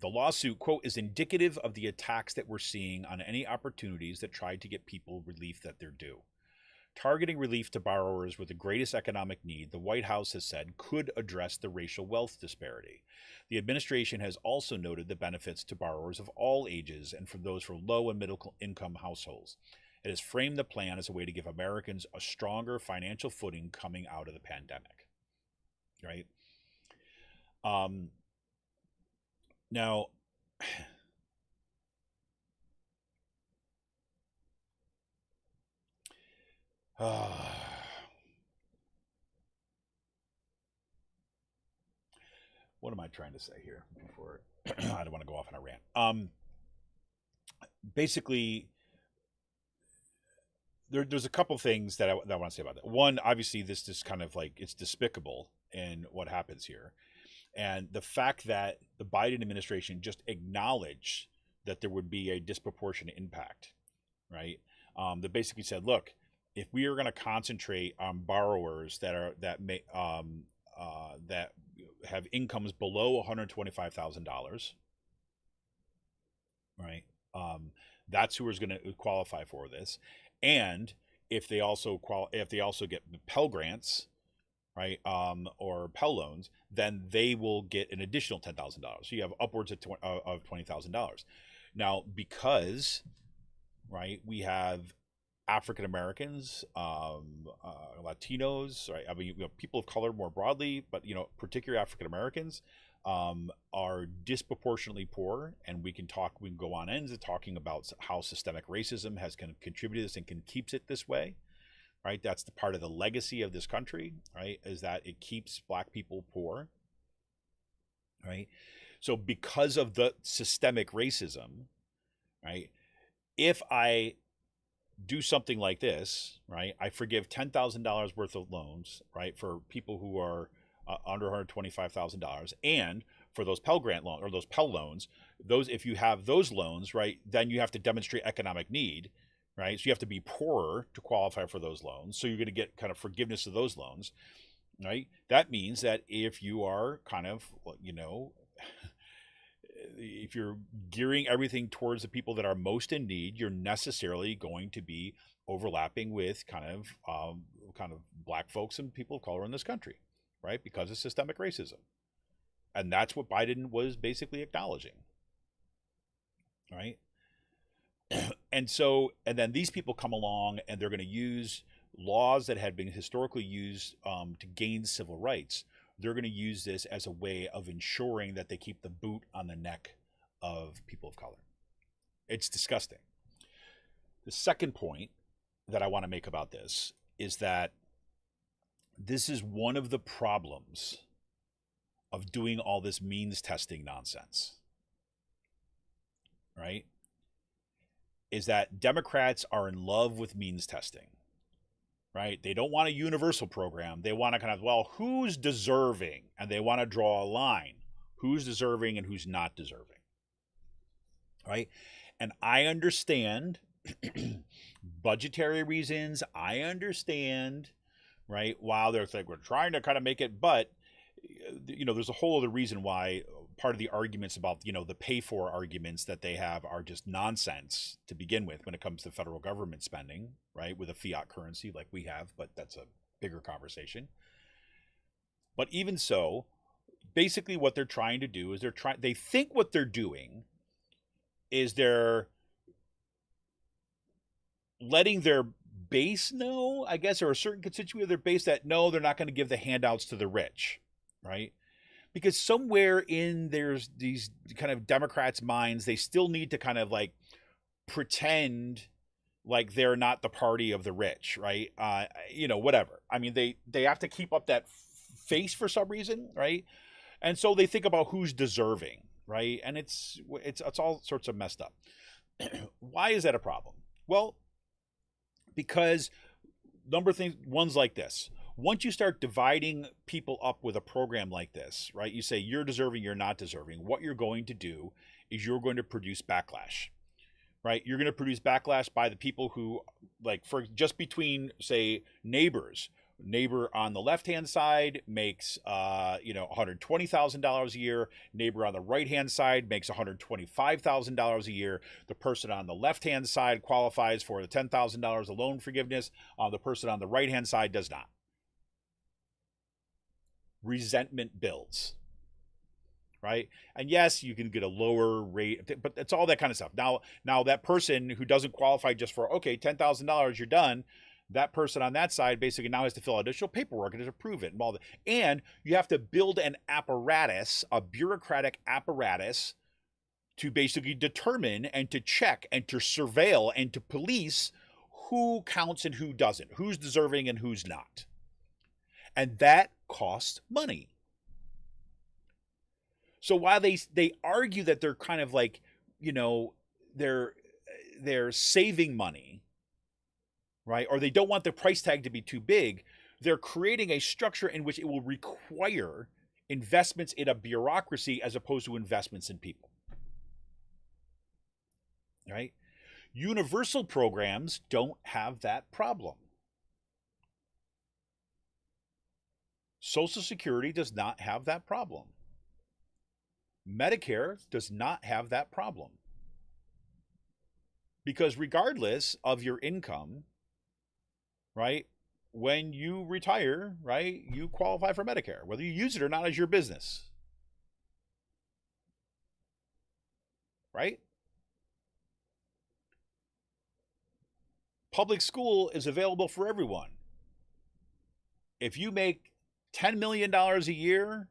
C: lawsuit, quote, is indicative of the attacks that we're seeing on any opportunities that try to get people relief that they're due. Targeting relief to borrowers with the greatest economic need, the White House has said, could address the racial wealth disparity. The administration has also noted the benefits to borrowers of all ages and for those from low and middle income households. It has framed the plan as a way to give Americans a stronger financial footing coming out of the pandemic. Right? Now, what am I trying to say here before I don't want to go off on a rant. Basically, there's a couple things that I want to say about that. One, obviously, this is kind of like it's despicable in what happens here. And the fact that the Biden administration just acknowledged that there would be a disproportionate impact, right? That basically said, look, if we are going to concentrate on borrowers that have incomes below $125,000, right? That's who is going to qualify for this, and if they also get Pell Grants, right, or Pell loans, then they will get an additional $10,000. So you have upwards of $20,000. Now, because, right, we have African Americans, Latinos, right? I mean, people of color more broadly, but particularly African Americans are disproportionately poor, and we can go on ends of talking about how systemic racism has contributed to this and keeps it this way, right? That's the part of the legacy of this country, right? Is that it keeps Black people poor, right? So because of the systemic racism, right? If I do something like this, right? I forgive $10,000 worth of loans, right, for people who are under $125,000, and for those Pell Grant loan or those Pell loans, those, if you have those loans, right, then you have to demonstrate economic need, right? So you have to be poorer to qualify for those loans. So you're going to get kind of forgiveness of those loans, right? That means that if you are kind of, you know, if you're gearing everything towards the people that are most in need, you're necessarily going to be overlapping with kind of Black folks and people of color in this country, right? Because of systemic racism. And that's what Biden was basically acknowledging, right? And then these people come along and they're going to use laws that had been historically used to gain civil rights. They're going to use this as a way of ensuring that they keep the boot on the neck of people of color. It's disgusting. The second point that I want to make about this is that this is one of the problems of doing all this means testing nonsense, right? Is that Democrats are in love with means testing, right? They don't want a universal program. They want to kind of, well, who's deserving? And they want to draw a line. Who's deserving and who's not deserving, right? And I understand budgetary reasons. I understand, right? While they're like, we're trying to kind of make it, but, you know, there's a whole other reason why part of the arguments about, you know, the pay for arguments that they have are just nonsense to begin with when it comes to federal government spending, right? With a fiat currency like we have, but that's a bigger conversation. But even so, basically what they're trying to do is they think what they're doing is they're letting their base know, I guess, or a certain constituent of their base that no, they're not going to give the handouts to the rich, right? Because somewhere in there's these kind of Democrats' minds, they still need to kind of like pretend like they're not the party of the rich, right? You know, whatever. I mean, they have to keep up that face for some reason, right? And so they think about who's deserving, right? And it's all sorts of messed up. Why is that a problem? Well, because one's like this. Once you start dividing people up with a program like this, right? You say you're deserving, you're not deserving. What you're going to do is you're going to produce backlash, right? You're going to produce backlash by the people who, like, for just between, say, neighbors. Neighbor on the left-hand side makes, $120,000 a year. Neighbor on the right-hand side makes $125,000 a year. The person on the left-hand side qualifies for the $10,000 of loan forgiveness. The person on the right-hand side does not. Resentment builds, right? And yes, you can get a lower rate, but it's all that kind of stuff. Now that person who doesn't qualify just for, okay, $10,000, you're done. That person on that side basically now has to fill out additional paperwork and to prove it. And you have to build an apparatus, a bureaucratic apparatus, to basically determine and to check and to surveil and to police who counts and who doesn't, who's deserving and who's not. And that costs money. So while they argue that they're kind of like, you know, they're saving money, right? Or they don't want the price tag to be too big, they're creating a structure in which it will require investments in a bureaucracy as opposed to investments in people. Right? Universal programs don't have that problem. Social Security does not have that problem. Medicare does not have that problem. Because regardless of your income, right, when you retire, right, you qualify for Medicare, whether you use it or not is your business. Right? Public school is available for everyone. If you make $10 million a year,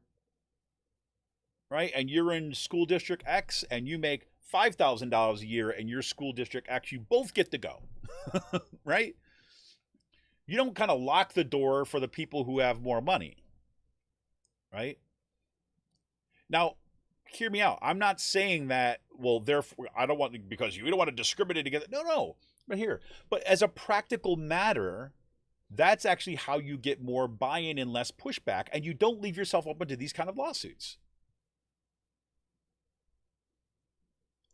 C: right, and you're in school district X and you make $5,000 a year in your school district X, you both get to go, right? You don't kind of lock the door for the people who have more money, right? Now, hear me out. I'm not saying that, well, therefore, I don't want, because you don't want to discriminate against it. No. But as a practical matter, that's actually how you get more buy-in and less pushback, and you don't leave yourself open to these kind of lawsuits.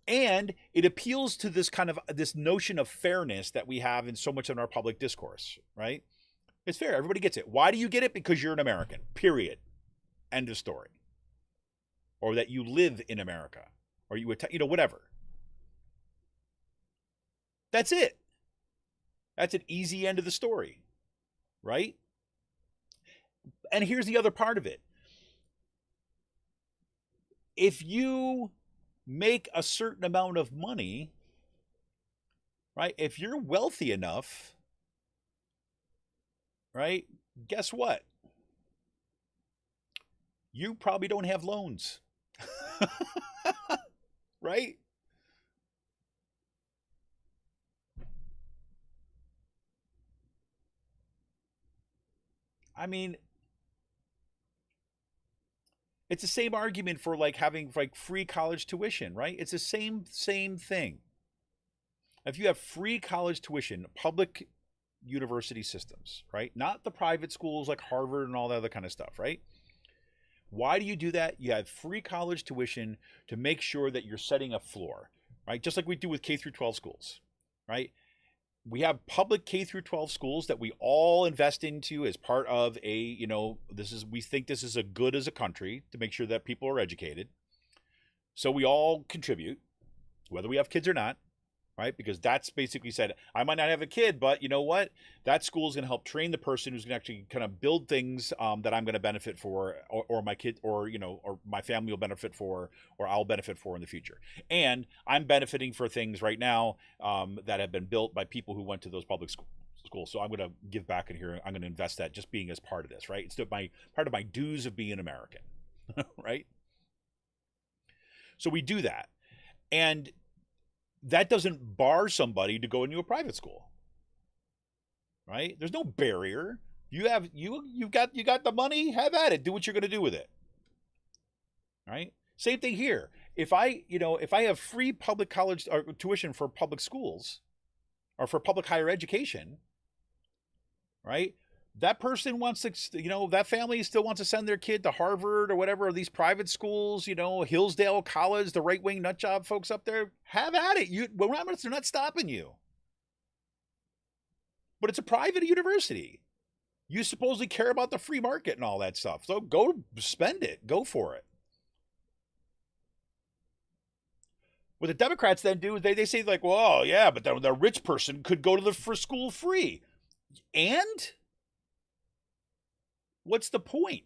C: And it appeals to this notion of fairness that we have in so much in our public discourse, right? It's fair. Everybody gets it. Why do you get it? Because you're an American, period. End of story. Or that you live in America, or whatever. That's it. That's an easy end of the story, right? And here's the other part of it. If you make a certain amount of money, right? If you're wealthy enough, right? Guess what? You probably don't have loans. Right? I mean, it's the same argument for like having like free college tuition, right? It's the same thing. If you have free college tuition, public university systems, right? Not the private schools like Harvard and all that other kind of stuff, right? Why do you do that? You have free college tuition to make sure that you're setting a floor, right? Just like we do with K through 12 schools, right? We have public K through 12 schools that we all invest into as part of we think this is a good as a country to make sure that people are educated. So we all contribute, whether we have kids or not, right? Because that's basically said, I might not have a kid, but you know what? That school is going to help train the person who's going to actually kind of build things that I'm going to benefit for, or my kid, or my family will benefit for, or I'll benefit for in the future. And I'm benefiting for things right now that have been built by people who went to those public schools. So I'm going to give back in here. I'm going to invest that just being as part of this, right? It's part of my dues of being an American, right? So we do that. And that doesn't bar somebody to go into a private school, right? There's no barrier. You got the money, have at it. Do what you're going to do with it, right? Same thing here. If I have free public college or tuition for public schools or for public higher education, right? That person wants to, that family still wants to send their kid to Harvard or whatever, or these private schools, Hillsdale College, the right-wing nut job folks up there, have at it. They're not stopping you. But it's a private university. You supposedly care about the free market and all that stuff. So go spend it. Go for it. What the Democrats then do is they say like, well, yeah, but the rich person could go to the school free. And what's the point?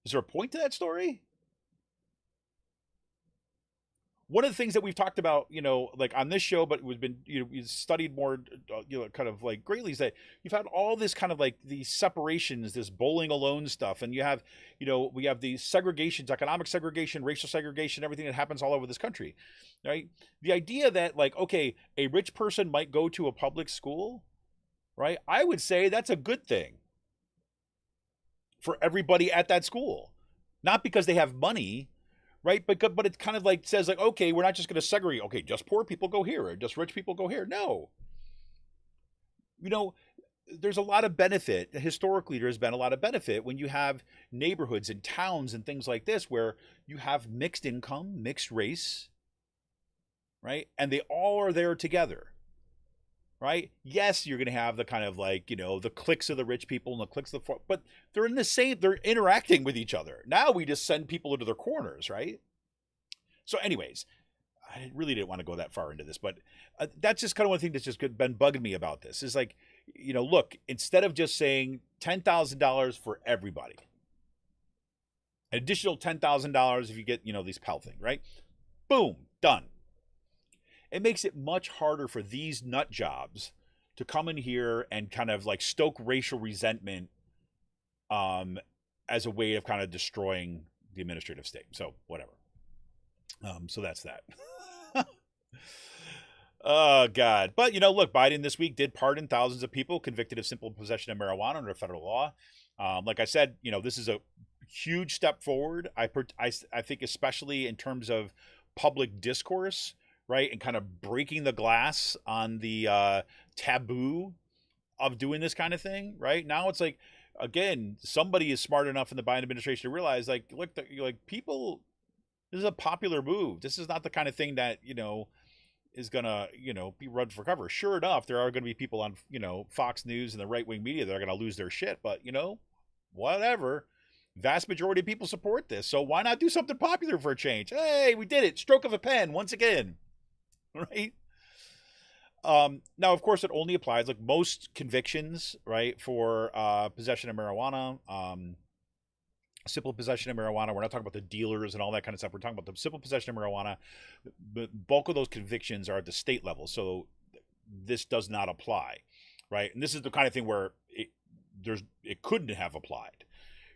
C: Is there a point to that story? One of the things that we've talked about, like on this show, but we've been, we've studied more, kind of like greatly, is that you've had all this kind of like these separations, this bowling alone stuff. And you have, we have these segregations, economic segregation, racial segregation, everything that happens all over this country, right? The idea that like, okay, a rich person might go to a public school, right? I would say that's a good thing for everybody at that school, not because they have money, right? But it kind of like says like, okay, we're not just going to segregate. Okay, just poor people go here, or just rich people go here. No, there's a lot of benefit. Historically, there's been a lot of benefit when you have neighborhoods and towns and things like this where you have mixed income, mixed race, right? And they all are there together. Right? Yes, you're going to have the kind of like, the cliques of the rich people and the cliques of the, but they're they're interacting with each other. Now we just send people into their corners, right? So anyways, I really didn't want to go that far into this, but that's just kind of one thing that's just been bugging me about this is like, look, instead of just saying $10,000 for everybody, an additional $10,000 if you get, these Pell thing, right? Boom, done. It makes it much harder for these nut jobs to come in here and kind of like stoke racial resentment as a way of kind of destroying the administrative state. So whatever. So that's that. Oh, God. But, look, Biden this week did pardon thousands of people convicted of simple possession of marijuana under federal law. Like I said, this is a huge step forward. I think especially in terms of public discourse, right, and kind of breaking the glass on the taboo of doing this kind of thing, right? Now it's like, again, somebody is smart enough in the Biden administration to realize, like, look, people, this is a popular move. This is not the kind of thing that, is gonna, be run for cover. Sure enough, there are going to be people on, Fox News and the right-wing media that are going to lose their shit. But, whatever. Vast majority of people support this. So why not do something popular for a change? Hey, we did it. Stroke of a pen once again. Right? Now, of course, it only applies, like most convictions, right, for possession of marijuana, simple possession of marijuana. We're not talking about the dealers and all that kind of stuff. We're talking about the simple possession of marijuana. The bulk of those convictions are at the state level, so this does not apply, right? And this is the kind of thing where it couldn't have applied,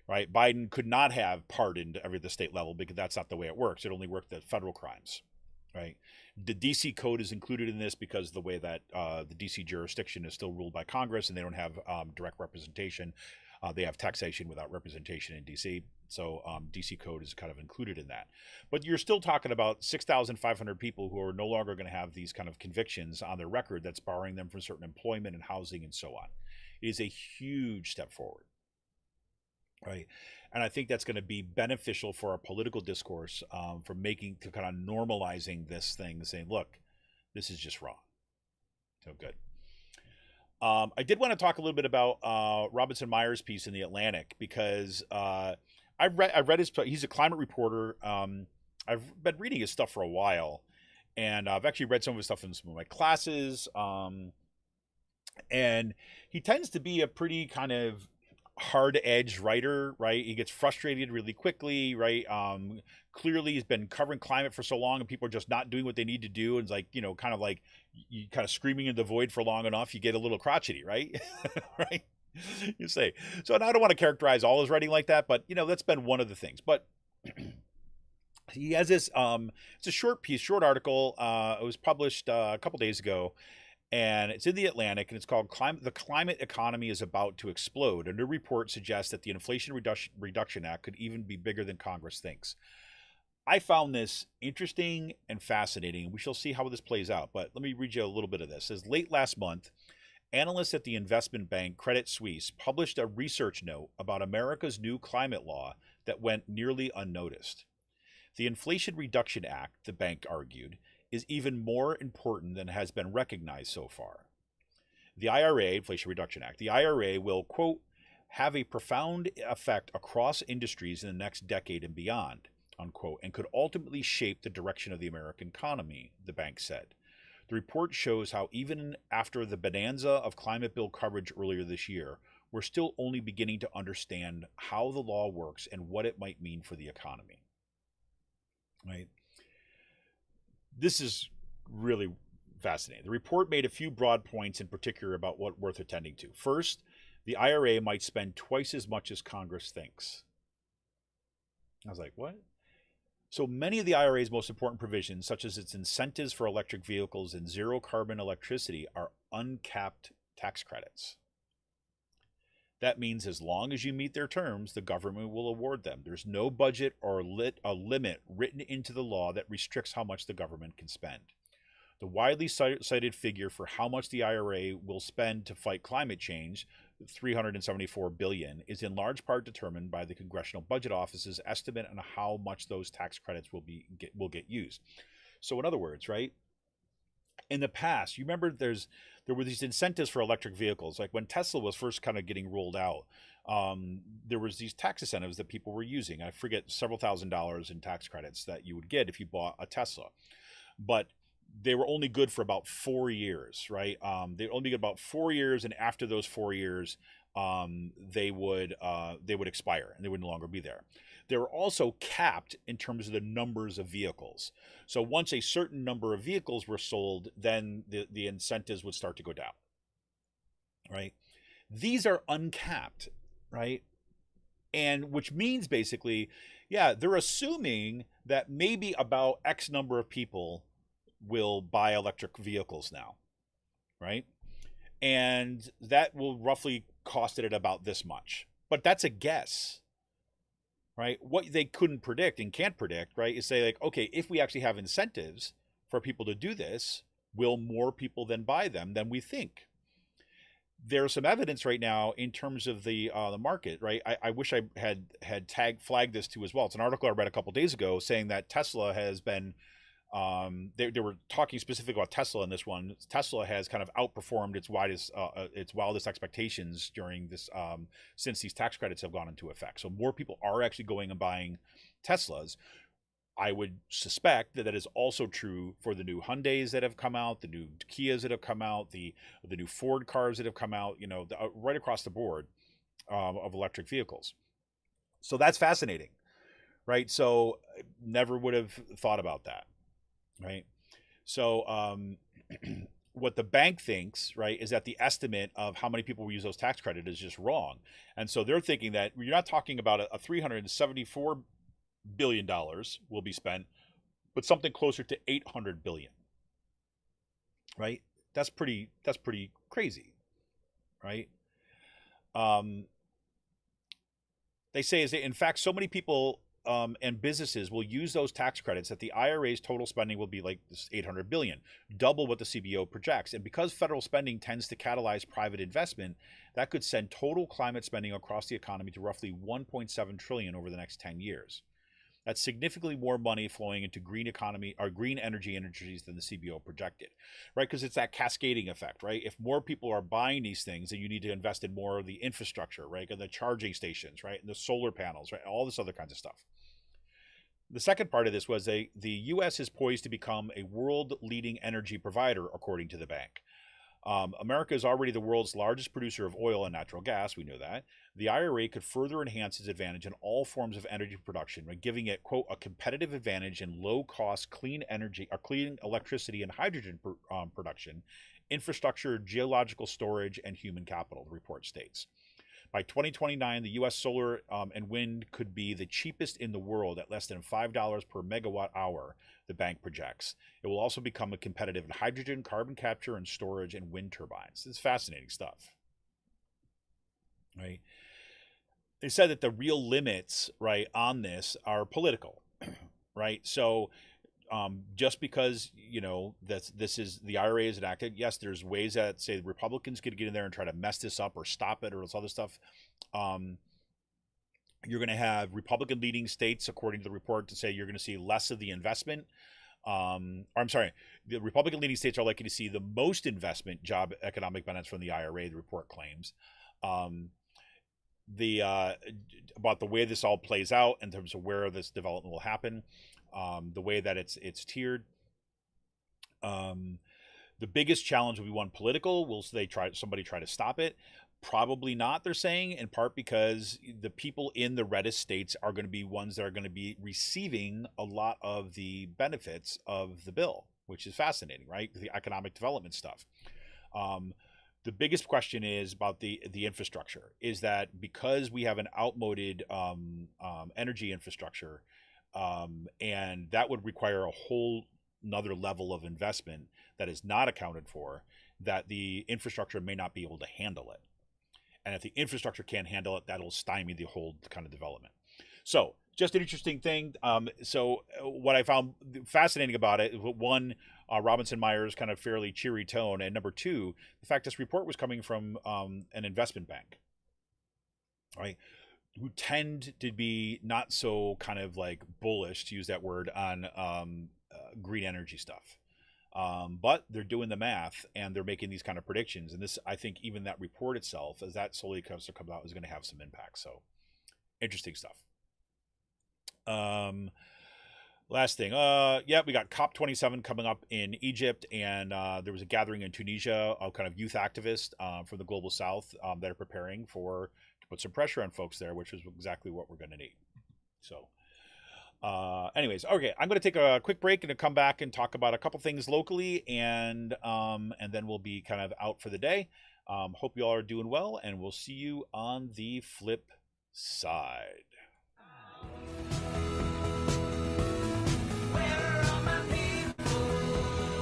C: right? Biden could not have pardoned every at the state level because that's not the way it works. It only worked at federal crimes, right? The DC code is included in this because the way that the DC jurisdiction is still ruled by Congress and they don't have direct representation. They have taxation without representation in DC. So DC code is kind of included in that. But you're still talking about 6,500 people who are no longer going to have these kind of convictions on their record that's barring them from certain employment and housing and so on. It is a huge step forward, right? And I think that's going to be beneficial for our political discourse for kind of normalizing this thing, saying, look, this is just wrong. So good. I did want to talk a little bit about Robinson Meyer's piece in The Atlantic because I read his. He's a climate reporter. I've been reading his stuff for a while, and I've actually read some of his stuff in some of my classes. And he tends to be a pretty kind of hard-edged writer, right? He gets frustrated really quickly, right? Clearly he's been covering climate for so long and people are just not doing what they need to do. And it's like, kind of like you kind of screaming in the void for long enough, you get a little crotchety, right? Right? You say. So and I don't want to characterize all his writing like that, but that's been one of the things. But he has this it's a short piece, short article. It was published a couple days ago. And it's in The Atlantic, and it's called The Climate Economy is About to Explode. A new report suggests that the Inflation Reduction Act could even be bigger than Congress thinks. I found this interesting and fascinating. We shall see how this plays out, but let me read you a little bit of this. It says, late last month, analysts at the investment bank Credit Suisse published a research note about America's new climate law that went nearly unnoticed. The Inflation Reduction Act, the bank argued, is even more important than has been recognized so far. The IRA, Inflation Reduction Act, the IRA will, quote, have a profound effect across industries in the next decade and beyond, unquote, and could ultimately shape the direction of the American economy, the bank said. The report shows how even after the bonanza of climate bill coverage earlier this year, we're still only beginning to understand how the law works and what it might mean for the economy. Right? This is really fascinating. The report made a few broad points in particular about what worth attending to. First, the IRA might spend twice as much as Congress thinks. I was like, what? So many of the IRA's most important provisions, such as its incentives for electric vehicles and zero carbon electricity, are uncapped tax credits. That means as long as you meet their terms, the government will award them. There's no budget or a limit written into the law that restricts how much the government can spend. The widely cited figure for how much the IRA will spend to fight climate change, $374 billion, is in large part determined by the Congressional Budget Office's estimate on how much those tax credits will get used. So in other words, right? In the past, you remember there were these incentives for electric vehicles. Like when Tesla was first kind of getting rolled out, there was these tax incentives that people were using. I forget, several $1,000s in tax credits that you would get if you bought a Tesla. But they were only good for about 4 years, right? They only get about 4 years, and after those 4 years, they would expire and they would no longer be there. They were also capped in terms of the numbers of vehicles. So once a certain number of vehicles were sold, then the incentives would start to go down, right? These are uncapped, right? And which means basically, yeah, they're assuming that maybe about X number of people will buy electric vehicles now, right? And that will roughly cost it at about this much. But that's a guess, right? What they couldn't predict and can't predict, right, is say like, okay, if we actually have incentives for people to do this, will more people then buy them than we think? There's some evidence right now in terms of the market, right? I wish I had flagged this too as well. It's an article I read a couple days ago saying that Tesla has been they were talking specifically about Tesla in this one. Tesla has kind of outperformed its wildest expectations during this since these tax credits have gone into effect. So more people are actually going and buying Teslas. I would suspect that that is also true for the new Hyundais that have come out, the new Kias that have come out, the new Ford cars that have come out, right across the board of electric vehicles. So that's fascinating, right? So never would have thought about that, right? So what the bank thinks, right, is that the estimate of how many people will use those tax credits is just wrong. And so they're thinking that you're not talking about a $374 billion will be spent, but something closer to 800 billion, right? That's pretty crazy, right? They say is that in fact so many people and businesses will use those tax credits that the IRA's total spending will be like this 800 billion, double what the CBO projects. And because federal spending tends to catalyze private investment, that could send total climate spending across the economy to roughly 1.7 trillion over the next 10 years. That's significantly more money flowing into green economy or green energy industries than the CBO projected, right? Because it's that cascading effect, right? If more people are buying these things, then you need to invest in more of the infrastructure, right? And the charging stations, right? And the solar panels, right? All this other kinds of stuff. The second part of this was the U.S. is poised to become a world-leading energy provider, according to the bank. America is already the world's largest producer of oil and natural gas. We know that. The IRA could further enhance its advantage in all forms of energy production by giving it, quote, a competitive advantage in low-cost, clean energy, or clean electricity and hydrogen production, infrastructure, geological storage, and human capital, the report states. By 2029, the U.S. solar and wind could be the cheapest in the world at less than $5 per megawatt hour, the bank projects. It will also become a competitive in hydrogen, carbon capture, and storage, and wind turbines. It's fascinating stuff, right? They said that the real limits, right, on this are political, right? So just because this is the IRA is enacted, yes, there's ways that say the Republicans could get in there and try to mess this up or stop it or this other stuff. You're going to have Republican leading states, according to the report, to say you're going to see less of the investment. The Republican leading states are likely to see the most investment, job, economic benefits from the IRA. The report claims. About the way this all plays out in terms of where this development will happen. The way that it's tiered. The biggest challenge will be one political. Will somebody try to stop it? Probably not, they're saying, in part because the people in the reddest states are going to be ones that are going to be receiving a lot of the benefits of the bill, which is fascinating, right? The economic development stuff. The biggest question is about the infrastructure, is that because we have an outmoded energy infrastructure, and that would require a whole another level of investment that is not accounted for, that the infrastructure may not be able to handle it. And if the infrastructure can't handle it, that'll stymie the whole kind of development. So just an interesting thing. So what I found fascinating about it, one, Robinson Meyer's kind of fairly cheery tone, and number two, the fact this report was coming from an investment bank, right, who tend to be not so kind of like bullish, to use that word, on green energy stuff. But they're doing the math and they're making these kind of predictions. And this, I think, even that report itself, as that slowly comes to come out, is going to have some impact. So interesting stuff. Last thing, we got COP27 coming up in Egypt, and there was a gathering in Tunisia of kind of youth activists from the global south that are preparing to put some pressure on folks there, which is exactly what we're going to need. So anyways, okay, I'm going to take a quick break and come back and talk about a couple things locally, and then we'll be kind of out for the day. Hope you all are doing well, and we'll see you on the flip side.
B: Where are my people?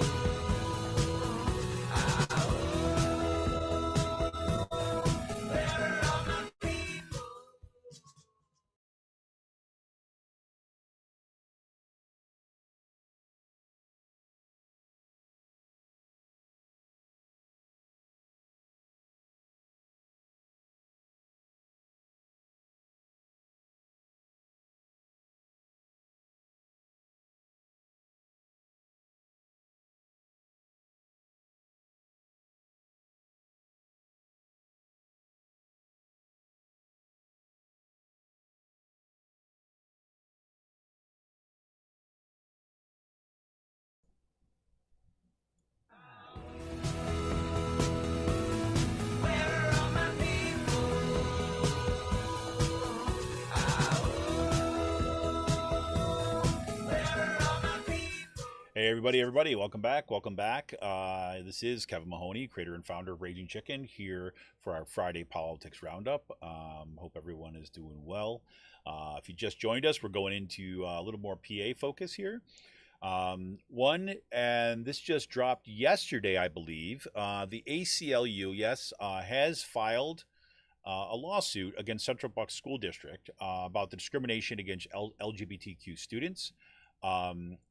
C: Hey, everybody, welcome back. This is Kevin Mahoney, creator and founder of Raging Chicken, here for our Friday Politics Roundup. Hope everyone is doing well. If you just joined us, we're going into a little more PA focus here. And this just dropped yesterday, I believe. The ACLU, has filed a lawsuit against Central Bucks School District about the discrimination against LGBTQ students.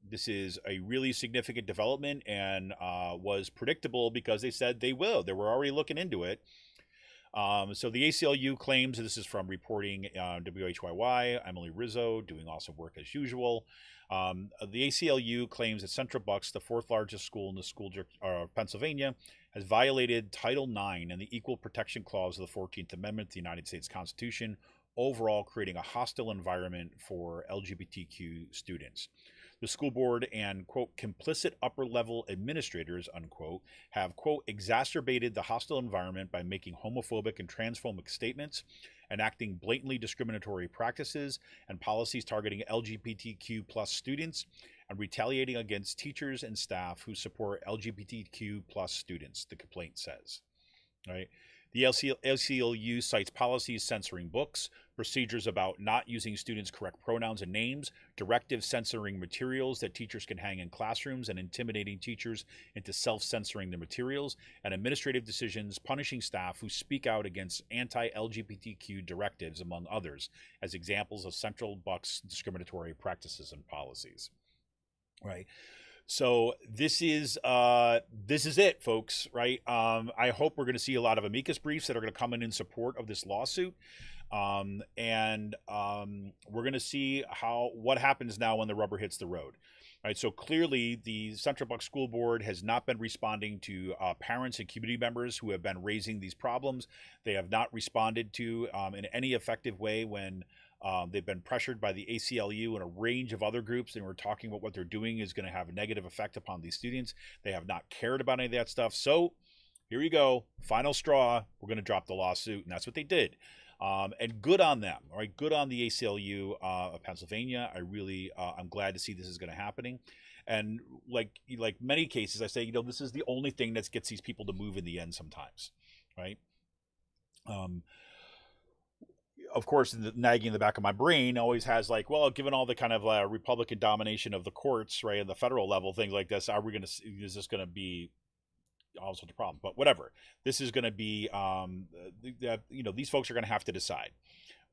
C: This is a really significant development and was predictable because they said they will. They were already looking into it. So the ACLU claims, this is from reporting WHYY, Emily Rizzo, doing awesome work as usual. The ACLU claims that Central Bucks, the fourth largest school in the school district of Pennsylvania, has violated Title IX and the Equal Protection Clause of the 14th Amendment to the United States Constitution, overall creating a hostile environment for LGBTQ students. The school board and, quote, complicit upper-level administrators, unquote, have, quote, exacerbated the hostile environment by making homophobic and transphobic statements, enacting blatantly discriminatory practices and policies targeting LGBTQ plus students, and retaliating against teachers and staff who support LGBTQ plus students, the complaint says. Right? The ACLU cites policies censoring books, procedures about not using students' correct pronouns and names, directives censoring materials that teachers can hang in classrooms and intimidating teachers into self-censoring the materials, and administrative decisions punishing staff who speak out against anti-LGBTQ directives, among others, as examples of Central Bucks discriminatory practices and policies. Right. So this is it, folks, right? I hope we're going to see a lot of amicus briefs that are going to come in support of this lawsuit. We're going to see what happens now when the rubber hits the road. Right, so clearly the Central Bucks School Board has not been responding to parents and community members who have been raising these problems. They have not responded to in any effective way when they've been pressured by the ACLU and a range of other groups, and we're talking about what they're doing is going to have a negative effect upon these students. They have not cared about any of that stuff. So here you go, final straw. We're going to drop the lawsuit, and that's what they did. And good on them, all right? Good on the ACLU of Pennsylvania. I'm glad to see this is going to happening. And like many cases, I say, this is the only thing that gets these people to move in the end sometimes, right? Of course, the nagging in the back of my brain always has given all the kind of Republican domination of the courts, right, at the federal level, things like this, is this going to be all sorts of problems? But whatever, this is going to be, these folks are going to have to decide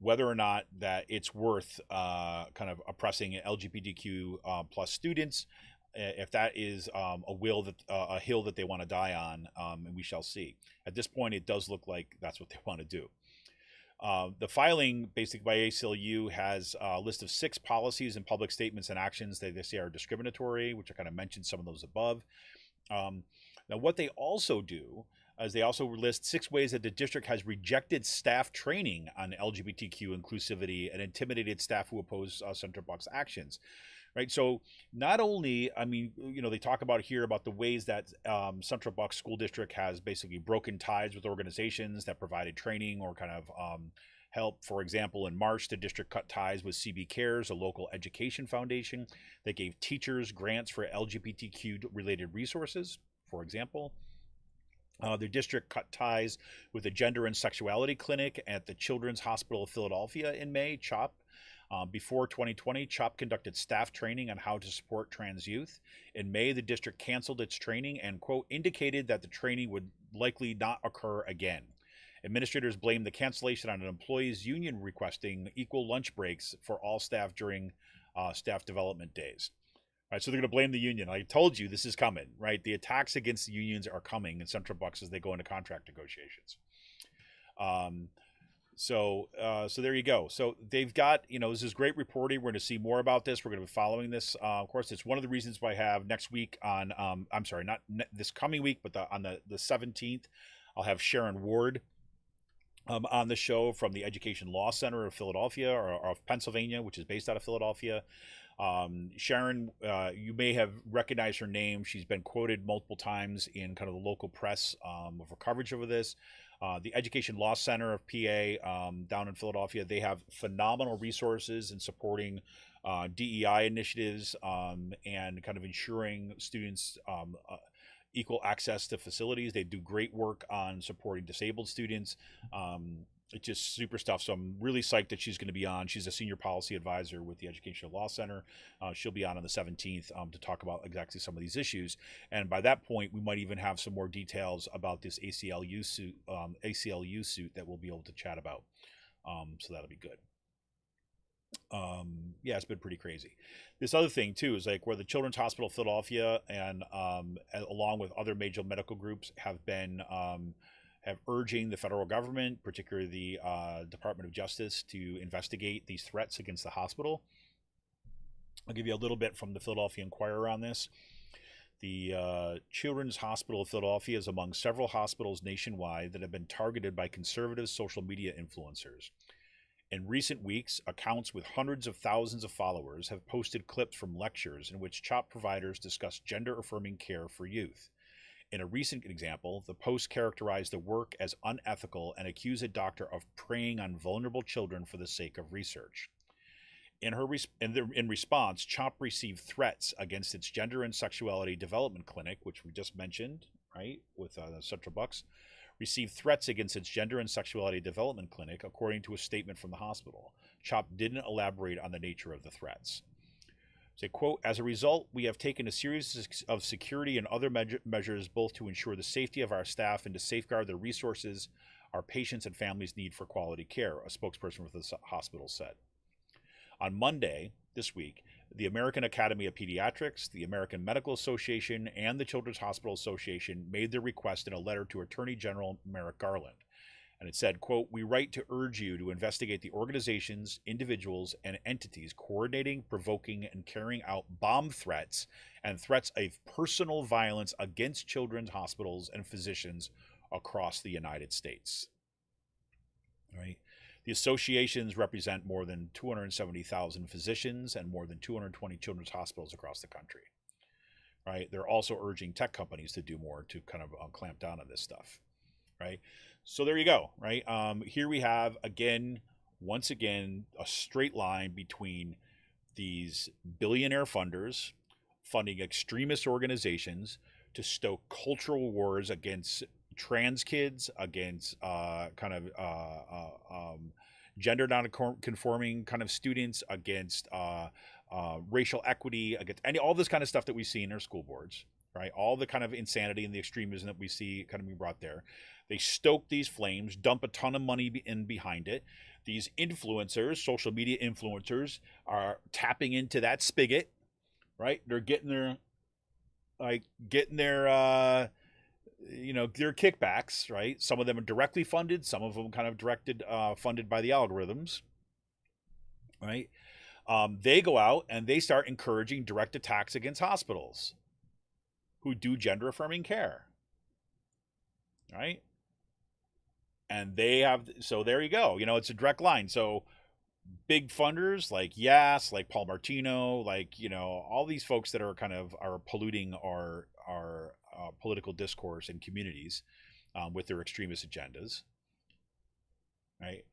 C: whether or not that it's worth kind of oppressing LGBTQ plus students, if that is a hill that they want to die on, and we shall see. At this point, it does look like that's what they want to do. The filing, basically by ACLU, has a list of 6 policies and public statements and actions that they say are discriminatory, which I kind of mentioned some of those above. Now, what they also do is they also list 6 ways that the district has rejected staff training on LGBTQ inclusivity and intimidated staff who oppose Central Bucks actions. Right. So not only, they talk about here about the ways that Central Bucks School District has basically broken ties with organizations that provided training or kind of help. For example, in March, the district cut ties with CB Cares, a local education foundation that gave teachers grants for LGBTQ related resources, for example. The district cut ties with the Gender and Sexuality Clinic at the Children's Hospital of Philadelphia in May, CHOP. Before 2020, CHOP conducted staff training on how to support trans youth. In May, the district canceled its training and, quote, indicated that the training would likely not occur again. Administrators blamed the cancellation on an employee's union requesting equal lunch breaks for all staff during staff development days. Right, so they're going to blame the union. I told you this is coming, right? The attacks against the unions are coming in Central Bucks as they go into contract negotiations. So there you go. So they've got, this is great reporting. We're going to see more about this. We're going to be following this. Of course, it's one of the reasons why I have next week on, this coming week, but on the 17th, I'll have Sharon Ward on the show from the Education Law Center of Philadelphia or of Pennsylvania, which is based out of Philadelphia. Sharon, you may have recognized her name. She's been quoted multiple times in kind of the local press of her coverage over this. The Education Law Center of PA down in Philadelphia, they have phenomenal resources in supporting DEI initiatives, and kind of ensuring students equal access to facilities. They do great work on supporting disabled students. It's just super stuff. So I'm really psyched that she's going to be on. She's a senior policy advisor with the Educational Law Center. She'll be on the 17th to talk about exactly some of these issues. And by that point, we might even have some more details about this ACLU suit that we'll be able to chat about. So that'll be good. Yeah, it's been pretty crazy. This other thing too is like where the Children's Hospital of Philadelphia and along with other major medical groups have been urging the federal government, particularly the Department of Justice, to investigate these threats against the hospital. I'll give you a little bit from the Philadelphia Inquirer on this. The Children's Hospital of Philadelphia is among several hospitals nationwide that have been targeted by conservative social media influencers. In recent weeks, accounts with hundreds of thousands of followers have posted clips from lectures in which CHOP providers discuss gender-affirming care for youth. In a recent example, the post characterized the work as unethical and accused a doctor of preying on vulnerable children for the sake of research. In response, CHOP received threats against its Gender and Sexuality Development Clinic, which we just mentioned, right, with Central Bucks, received threats against its Gender and Sexuality Development Clinic, according to a statement from the hospital. CHOP didn't elaborate on the nature of the threats. Say, quote, as a result, we have taken a series of security and other measures both to ensure the safety of our staff and to safeguard the resources our patients and families need for quality care, a spokesperson for the hospital said. On Monday this week, the American Academy of Pediatrics, the American Medical Association, and the Children's Hospital Association made their request in a letter to Attorney General Merrick Garland. And it said, quote, we write to urge you to investigate the organizations, individuals, and entities coordinating, provoking, and carrying out bomb threats and threats of personal violence against children's hospitals and physicians across the United States. All right. The associations represent more than 270,000 physicians and more than 220 children's hospitals across the country. Right? They're also urging tech companies to do more to kind of clamp down on this stuff. Right? So there you go. Right? Here we have, once again, a straight line between these billionaire funders funding extremist organizations to stoke cultural wars against trans kids, against gender non-conforming kind of students, against racial equity, against all this kind of stuff that we see in our school boards, right? All the kind of insanity and the extremism that we see kind of being brought there. They stoke these flames, dump a ton of money in behind it. These influencers, social media influencers, are tapping into that spigot, right? They're getting their their kickbacks, right? Some of them are directly funded, some of them kind of funded by the algorithms, right? They go out and they start encouraging direct attacks against hospitals who do gender affirming care, right? And so there you go. It's a direct line. So big funders like Yass, like Paul Martino, like, all these folks that are polluting our political discourse in communities with their extremist agendas, right?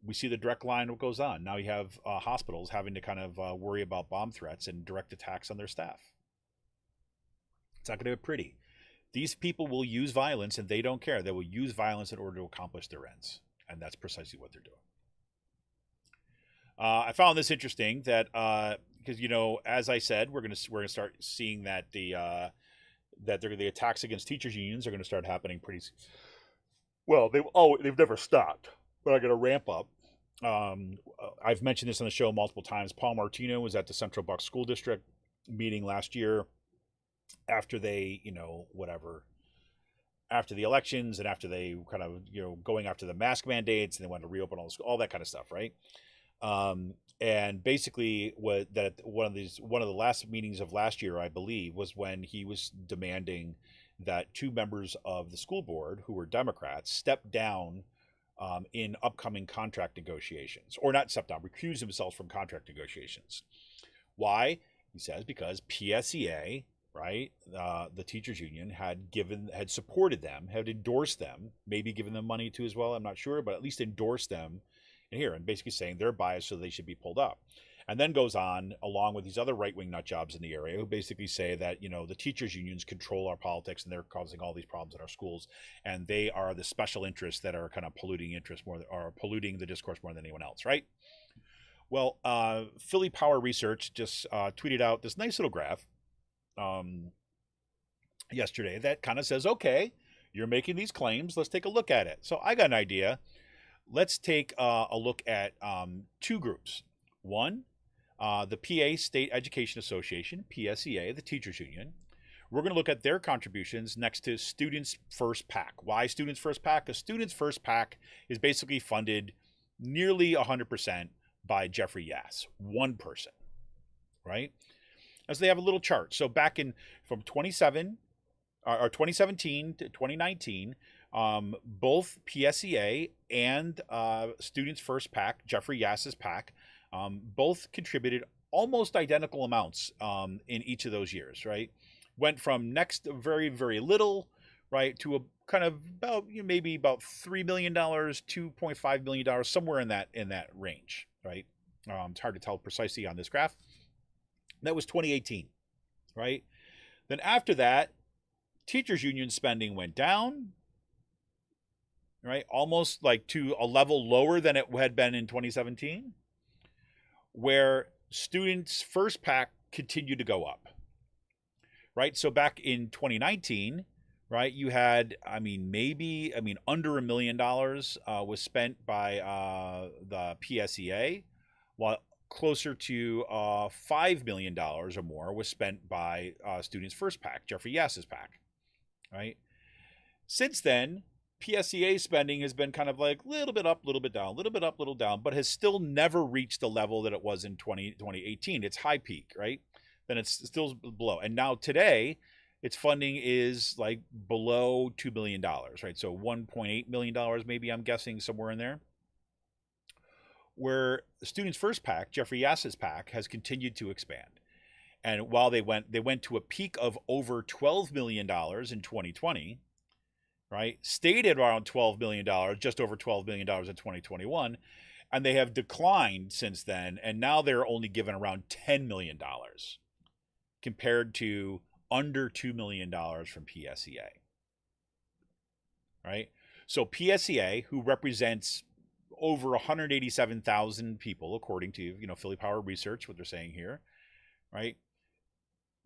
C: We see the direct line what goes on. Now you have hospitals having to kind of worry about bomb threats and direct attacks on their staff. It's not going to be pretty. These people will use violence, and they don't care. They will use violence in order to accomplish their ends, and that's precisely what they're doing. I found this interesting that because as I said, we're gonna start seeing that the attacks against teachers unions are going to start happening pretty. Well, they've never stopped, but are going to ramp up. I've mentioned this on the show multiple times. Paul Martino was at the Central Bucks School District meeting last year after they, after the elections and after they kind of, going after the mask mandates, and they wanted to reopen all that kind of stuff, right? And basically one of the last meetings of last year, I believe, was when he was demanding that two members of the school board who were Democrats step down in upcoming contract negotiations, or not step down, recuse themselves from contract negotiations. Why? He says because PSEA, right, the teachers union had supported them, had endorsed them, maybe given them money too as well, I'm not sure, but at least endorsed them in here, and basically saying they're biased so they should be pulled up. and then goes on along with these other right-wing nut jobs in the area who basically say that, the teachers unions control our politics and they're causing all these problems in our schools, and they are the special interests that are kind of polluting the discourse more than anyone else, right? Well, Philly Power Research just tweeted out this nice little graph yesterday that kind of says, okay, you're making these claims, let's take a look at it. So I got an idea. Let's take a look at two groups. One, the PA State Education Association, PSEA, the teachers union. We're going to look at their contributions next to Students First PAC. Why Students First PAC? Because Students First PAC is basically funded nearly 100% by Jeffrey Yass, one person, right? As they have a little chart. So back from 2017 to 2019, both PSEA and Students First PAC, Jeffrey Yass's PAC, both contributed almost identical amounts in each of those years, right? Went from next very, very little, right, to a kind of about maybe about $3 million, $2.5 million, somewhere in that range, right? It's hard to tell precisely on this graph. That was 2018, right? Then after that, teachers union spending went down, right? Almost like to a level lower than it had been in 2017, where Students First PAC continued to go up, right? So back in 2019, right, you had, under $1 million was spent by the PSEA, while closer to $5 million or more was spent by Students First PAC, Jeffrey Yass's PAC, right? Since then, PSEA spending has been kind of like a little bit up, little bit down, a little bit up, little down, but has still never reached the level that it was in 2018. Its high peak, right? Then it's still below. And now today, its funding is like below $2 million, right? So $1.8 million, maybe, I'm guessing, somewhere in there. Where Students First PAC, Jeffrey Yass's PAC, has continued to expand. And while they went to a peak of over $12 million in 2020, right? Stayed at around $12 million, just over $12 million in 2021, and they have declined since then, and now they're only given around $10 million compared to under $2 million from PSEA, right? So PSEA, who represents over 187,000 people, according to Philly Power Research, what they're saying here, right?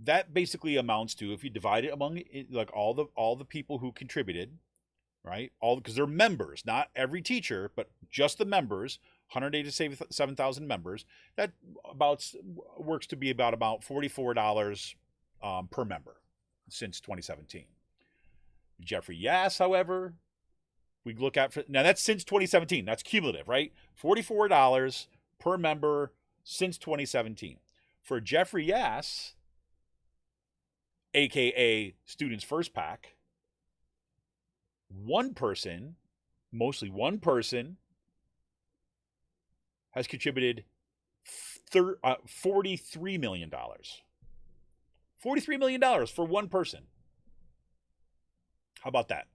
C: That basically amounts to, if you divide it among like all the people who contributed, right? Because they're members, not every teacher, but just the members, 187,000 members. That works to be about $44 per member since 2017. Jeffrey Yass, however, we look at now that's since 2017. That's cumulative, right? $44 per member since 2017. For Jeffrey Yass, aka Students First PAC, mostly one person, has contributed $43 million. $43 million for one person. How about that?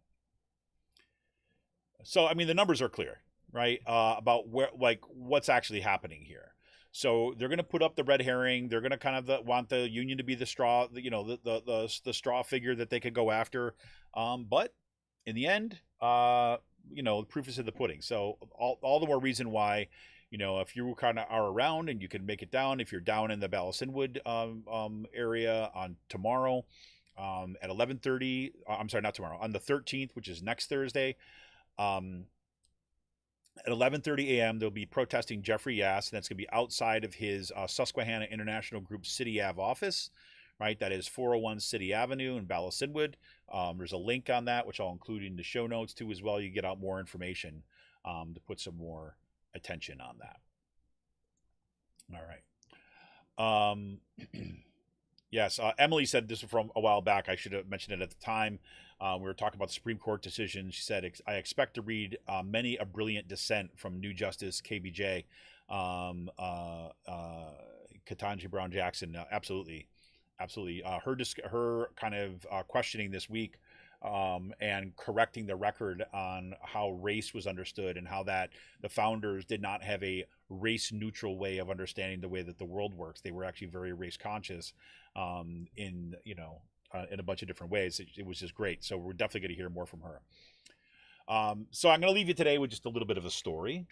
C: So, the numbers are clear, right? About what's actually happening here. So they're going to put up the red herring. They're going to kind of want the union to be the straw, the straw figure that they could go after. But in the end, proof is in the pudding. So all the more reason why, if you kind of are around and you can make it down, if you're down in the Ballasonwood area on tomorrow at 11:30, I'm sorry, not tomorrow, on the 13th, which is next Thursday, at 11:30 a.m., they'll be protesting Jeffrey Yass, and that's going to be outside of his Susquehanna International Group City Ave office, right? That is 401 City Avenue in Ballasonwood. There's a link on that, which I'll include in the show notes too as well. You get out more information to put some more attention on that. All right. Yes, Emily said this from a while back. I should have mentioned it at the time. We were talking about the Supreme Court decision. She said, I expect to read many a brilliant dissent from new Justice KBJ, Ketanji Brown Jackson. Absolutely. Her kind of questioning this week and correcting the record on how race was understood and how that the founders did not have a race neutral way of understanding the way that the world works. They were actually very race conscious in a bunch of different ways. It was just great. So we're definitely going to hear more from her. So I'm going to leave you today with just a little bit of a story.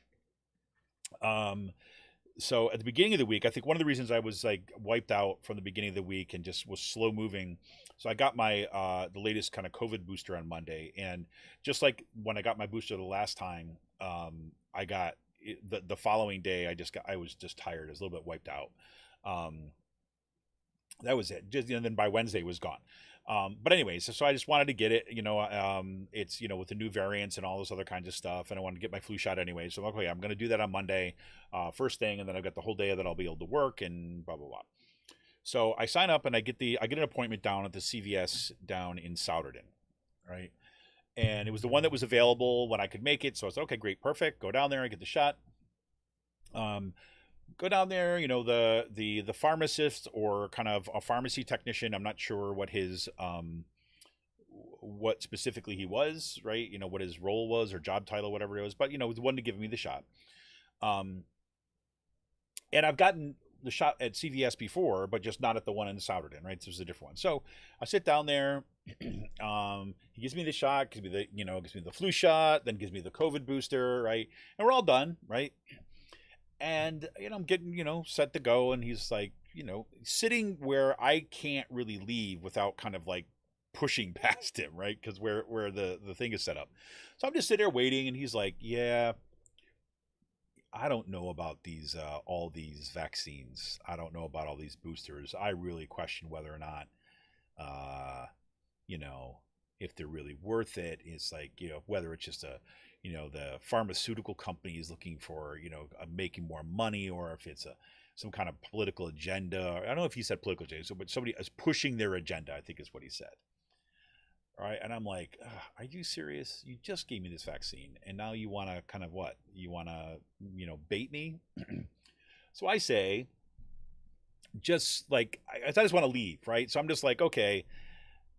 C: So at the beginning of the week, I think one of the reasons I was like wiped out from the beginning of the week and just was slow moving. So I got my the latest kind of COVID booster on Monday, and just like when I got my booster the last time, I got the following day. I was just tired. I was a little bit wiped out. That was it. Just then by Wednesday it was gone. But anyways, so I just wanted to get it, it's, with the new variants and all this other kinds of stuff. And I wanted to get my flu shot anyway. So I'm like, okay, I'm going to do that on Monday, first thing. And then I've got the whole day that I'll be able to work and blah, blah, blah. So I sign up and I get an appointment down at the CVS down in Souderton. Right. And it was the one that was available when I could make it. So I said, okay, great. Perfect. Go down there and get the shot. Go down there, the pharmacist or kind of a pharmacy technician. I'm not sure what his, what specifically he was, right? What his role was or job title, whatever it was, but, the one to give me the shot. And I've gotten the shot at CVS before, but just not at the one in Souderton, right? This was a different one. So I sit down there, he gives me the shot, gives me the flu shot, then gives me the COVID booster, right? And we're all done, right? And, I'm getting, set to go. And he's like, sitting where I can't really leave without kind of like pushing past him, right? Because where the thing is set up. So I'm just sitting there waiting. And he's like, yeah, I don't know about these, all these vaccines. I don't know about all these boosters. I really question whether or not, if they're really worth it. It's like, whether it's just the pharmaceutical company is looking for, making more money, or if it's some kind of political agenda. I don't know if he said political agenda, but somebody is pushing their agenda, I think is what he said. All right. And I'm like, are you serious? You just gave me this vaccine and now you want to kind of what? You want to, bait me? So I say, just like, I just want to leave, right? So I'm just like, okay.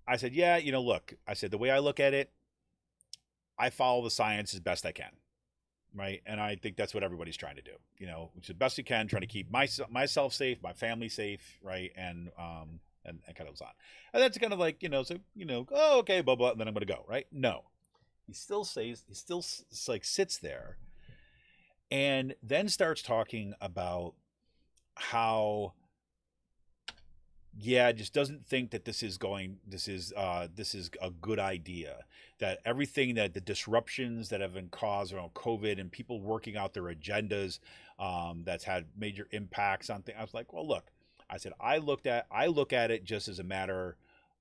C: I said, yeah, look, I said, the way I look at it, I follow the science as best I can, right? And I think that's what everybody's trying to do, which is the best you can, trying to keep myself safe, my family safe, right? And kind of on. And that's kind of like, oh, okay, blah, blah, and then I'm going to go, right? No. He still like sits there and then starts talking about how, just doesn't think that this is a good idea, that everything that the disruptions that have been caused around COVID and people working out their agendas, that's had major impacts on things. I was like, well, look, I said, I look at it just as a matter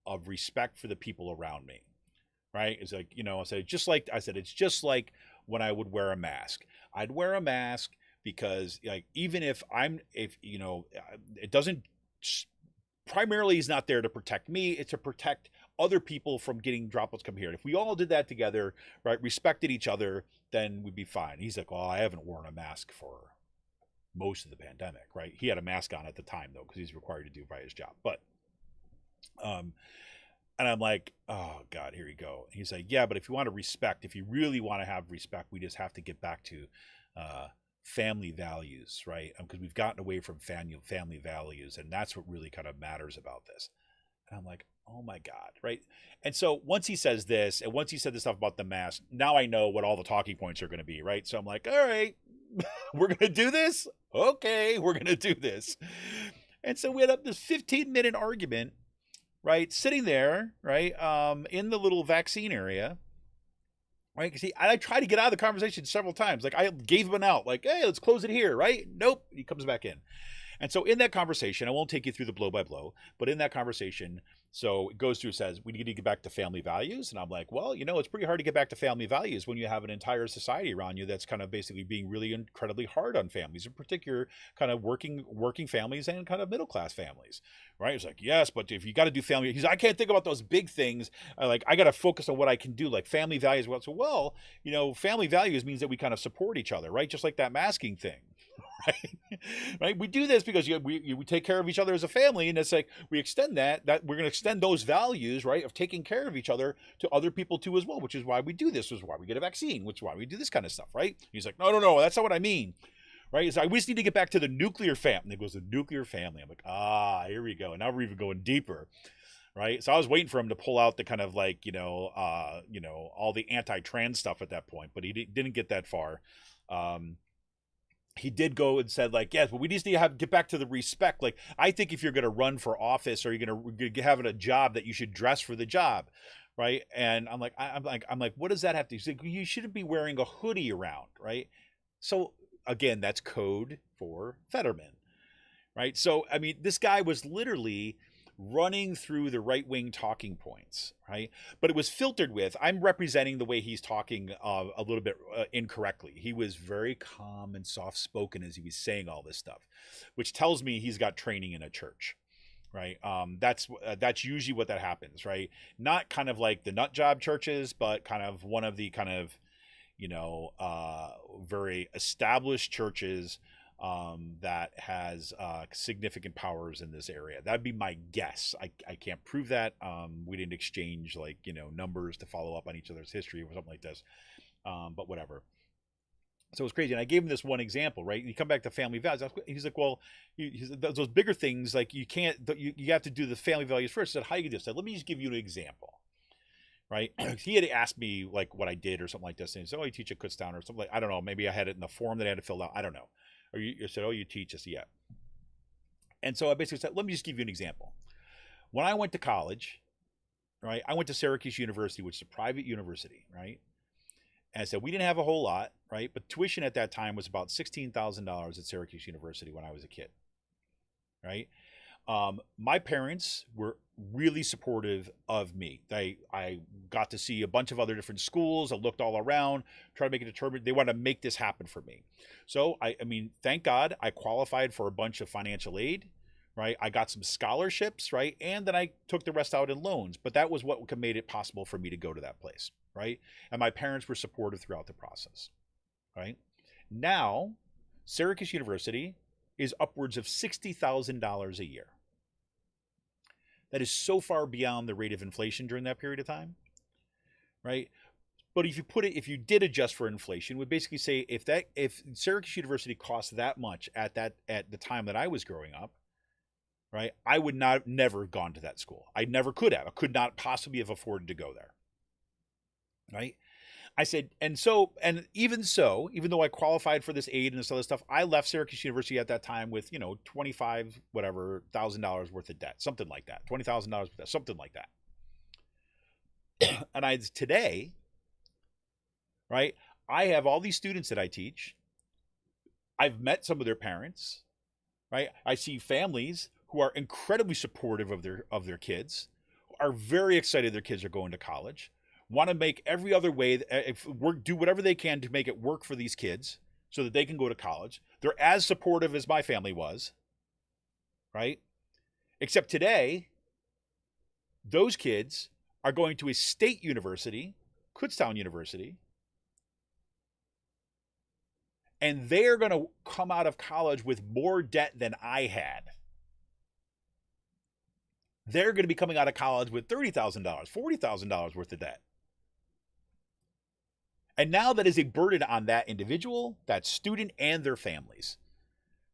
C: of respect for the people around me. Right. It's like, I said, it's just like when I would wear a mask. I'd wear a mask because like, even if it doesn't, primarily he's not there to protect me. It's to protect other people from getting droplets come here. If we all did that together, right, respected each other, then we'd be fine. He's like, well, I haven't worn a mask for most of the pandemic, right? He had a mask on at the time though, because he's required to do by his job. But, and I'm like, oh God, here we go. And he's like, yeah, but if you want to respect, if you really want to have respect, we just have to get back to, family values, right? Because we've gotten away from family values, and that's what really kind of matters about this. And I'm like, oh my God, right? And so once he says this, and once he said this stuff about the mask, now I know what all the talking points are going to be, right? So I'm like, all right, we're going to do this? Okay, we're going to do this. And so we had up this 15-minute argument, right? Sitting there, right, in the little vaccine area. Right? Because I tried to get out of the conversation several times. Like I gave him an out, like, hey, let's close it here, right? Nope. He comes back in. And so in that conversation, I won't take you through the blow by blow, but in that conversation, so it goes through, says, we need to get back to family values. And I'm like, well, it's pretty hard to get back to family values when you have an entire society around you that's kind of basically being really incredibly hard on families, in particular kind of working families and kind of middle-class families, right? It's like, yes, but if you got to do family, I can't think about those big things. I got to focus on what I can do, like family values. Well, family values means that we kind of support each other, right? Just like that masking thing. Right? We do this because we take care of each other as a family, and it's like we extend that we're going to extend those values, right, of taking care of each other to other people too as well, which is why we do this, which is why we get a vaccine, which is why we do this kind of stuff, right? He's like, no, that's not what I mean. right? So we just need to get back to the nuclear family. And it goes, the nuclear family. I'm like, here we go. And now we're even going deeper, right? So I was waiting for him to pull out the kind of like, all the anti-trans stuff at that point, but he didn't get that far. He did go and said like, yes, but we just need to get back to the respect. Like, I think if you're going to run for office or you're going to have a job, that you should dress for the job. Right. And I'm like, what does that have to do? He's like, you shouldn't be wearing a hoodie around. Right. So again, that's code for Fetterman. Right. So, I mean, this guy was literally running through the right-wing talking points, right? But it was filtered with, I'm representing the way he's talking a little bit incorrectly. He was very calm and soft-spoken as he was saying all this stuff, which tells me he's got training in a church, right? That's usually what that happens, right? Not kind of like the nut job churches, but kind of one of the kind of, very established churches that has significant powers in this area. That'd be my guess. I can't prove that. We didn't exchange like, numbers to follow up on each other's history or something like this. But whatever. So it was crazy. And I gave him this one example, right? You come back to family values. He's like, well, those bigger things, like you can't, you have to do the family values first. I said, how you do this? I said, let me just give you an example. Right. He had asked me like what I did or something like this. And he said, oh, you teach at Kutztown or something like, I don't know. Maybe I had it in the form that I had to fill out. I don't know. Or you said, oh, you teach us. Yeah. And so I basically said, let me just give you an example. When I went to college, right, I went to Syracuse University, which is a private university, right? And I said, we didn't have a whole lot, right? But tuition at that time was about $16,000 at Syracuse University when I was a kid, right? My parents were really supportive of me. I got to see a bunch of other different schools. I looked all around, tried to make it determined. They wanted to make this happen for me. So, I mean, thank God I qualified for a bunch of financial aid, right? I got some scholarships, right? And then I took the rest out in loans. But that was what made it possible for me to go to that place, right? And my parents were supportive throughout the process, right? Now, Syracuse University is upwards of $60,000 a year. That is so far beyond the rate of inflation during that period of time, right? But if you did adjust for inflation, would basically say if Syracuse University cost that much at the time that I was growing up, right, I would never have gone to that school. I never could have. I could not possibly have afforded to go there, right? I said, and even though I qualified for this aid and this other stuff, I left Syracuse University at that time with, $25,000 worth of debt, something like that, $20,000 worth of debt, something like that. And today, right, I have all these students that I teach. I've met some of their parents, right? I see families who are incredibly supportive of their kids, are very excited their kids are going to college. Want to make every other way, do whatever they can to make it work for these kids so that they can go to college. They're as supportive as my family was, right? Except today, those kids are going to a state university, Kutztown University, and they're going to come out of college with more debt than I had. They're going to be coming out of college with $30,000, $40,000 worth of debt. And now that is a burden on that individual, that student, and their families,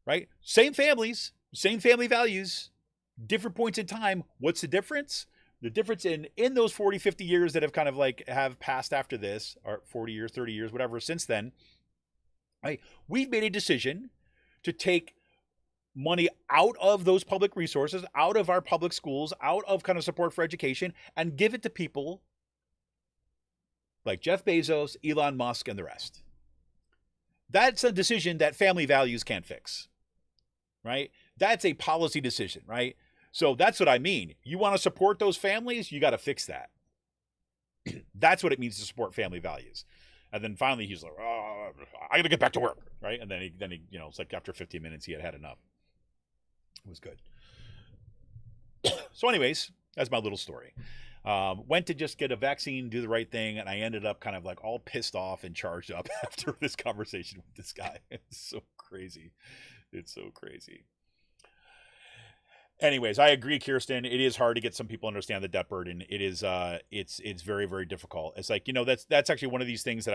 C: right? Same families, same family values, different points in time. What's the difference? The difference in those 40, 50 years that have kind of like have passed after this, or 40 years, 30 years, whatever, since then, right? We've made a decision to take money out of those public resources, out of our public schools, out of kind of support for education, and give it to people like Jeff Bezos, Elon Musk, and the rest. That's a decision that family values can't fix, right? That's a policy decision, right? So that's what I mean. You want to support those families, you got to fix that. That's what it means to support family values. And then finally he's like, oh, I got to get back to work, right? And then he, it's like after 15 minutes he had enough. It was good. So anyways, that's my little story. Went to just get a vaccine, do the right thing, and I ended up kind of like all pissed off and charged up after this conversation with this guy. It's so crazy. It's so crazy. Anyways, I agree, Kirsten. It is hard to get some people to understand the debt burden. It is, it's very, very difficult. It's like, that's actually one of these things that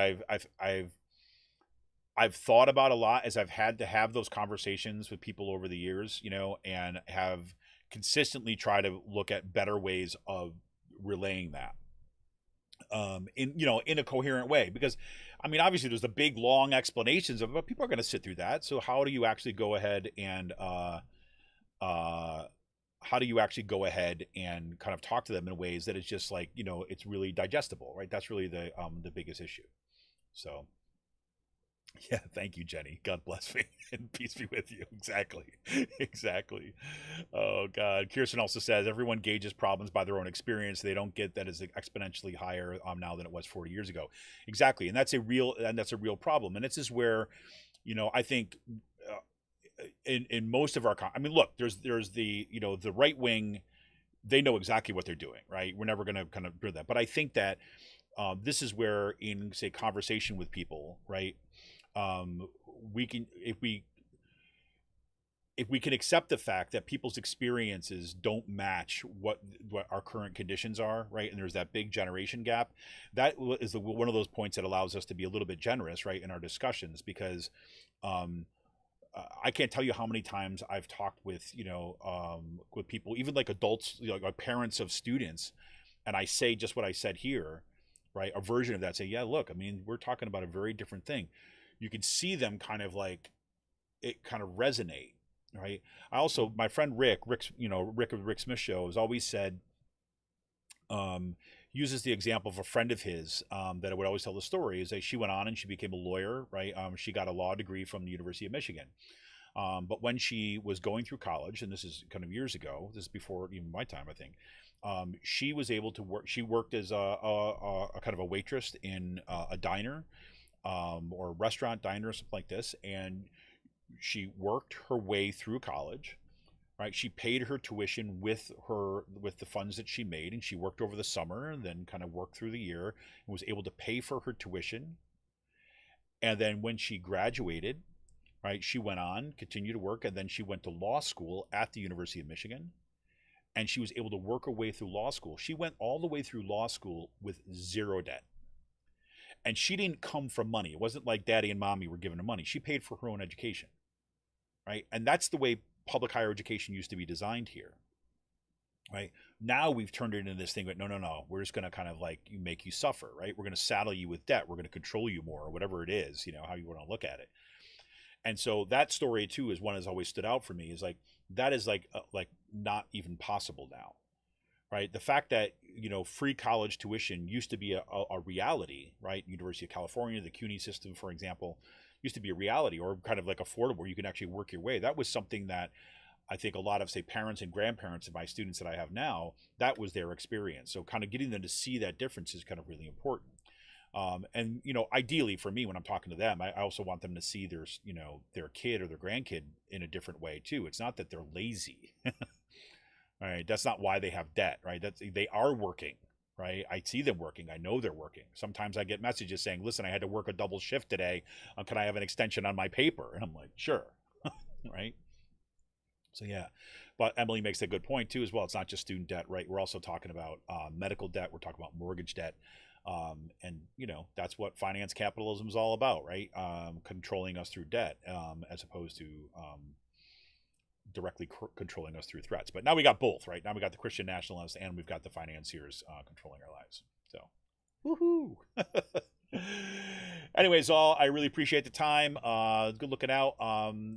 C: I've thought about a lot as I've had to have those conversations with people over the years, and have consistently tried to look at better ways of relaying that in a coherent way. Because I mean, obviously there's the big long explanations of, but people are going to sit through that. So how do you actually go ahead and kind of talk to them in ways that it's just like, it's really digestible, right? That's really the biggest issue. So yeah, thank you, Jenny. God bless me and peace be with you. Exactly. Exactly. Oh God. Kirsten also says everyone gauges problems by their own experience. They don't get that is exponentially higher now than it was 40 years ago. Exactly. And that's a real problem. And this is where, I think in most of our I mean, look, there's the the right wing, they know exactly what they're doing, right? We're never going to kind of do that. But I think that this is where, in say conversation with people, right, we can, if we can accept the fact that people's experiences don't match what our current conditions are, right, and there's that big generation gap, that is one of those points that allows us to be a little bit generous, right, in our discussions. Because I can't tell you how many times I've talked with with people, even like adults, like parents of students, and I say just what I said here, right, a version of that, say, yeah, look, I mean, we're talking about a very different thing. You can see them kind of like it kind of resonate, right? I also, my friend Rick of the Rick Smith Show has always said, uses the example of a friend of his that I would always tell the story, is that she went on and she became a lawyer, right? She got a law degree from the University of Michigan. But when she was going through college, and this is kind of years ago, this is before even my time, I think, she was able to work. She worked as a kind of a waitress in a diner, or a restaurant, diner, or something like this, and she worked her way through college, right? She paid her tuition with the funds that she made, and she worked over the summer and then kind of worked through the year and was able to pay for her tuition. And then when she graduated, right, she went on, continued to work, and then she went to law school at the University of Michigan, and she was able to work her way through law school. She went all the way through law school with zero debt. And she didn't come from money. It wasn't like daddy and mommy were giving her money. She paid for her own education, right? And that's the way public higher education used to be designed here, right? Now we've turned it into this thing, but no, we're just going to kind of like make you suffer, right? We're going to saddle you with debt. We're going to control you more, or whatever it is, how you want to look at it. And so that story too is one that's always stood out for me, is like, that is like not even possible now, right? The fact that, free college tuition used to be a reality, right? University of California, the CUNY system, for example, used to be a reality, or kind of like affordable, where you can actually work your way. That was something that I think a lot of, say, parents and grandparents of my students that I have now, that was their experience. So kind of getting them to see that difference is kind of really important. And, ideally for me, when I'm talking to them, I also want them to see their kid or their grandkid in a different way too. It's not that they're lazy. All right. That's not why they have debt, right? They are working, right? I see them working. I know they're working. Sometimes I get messages saying, listen, I had to work a double shift today. Can I have an extension on my paper? And I'm like, sure. Right. So, yeah. But Emily makes a good point too, as well. It's not just student debt, right? We're also talking about medical debt. We're talking about mortgage debt. And that's what finance capitalism is all about, right? Controlling us through debt, as opposed to directly controlling us through threats. But now we got both, right? Now we got the Christian nationalists and we've got the financiers controlling our lives. So, woohoo! Anyways, all, I really appreciate the time. Good looking out.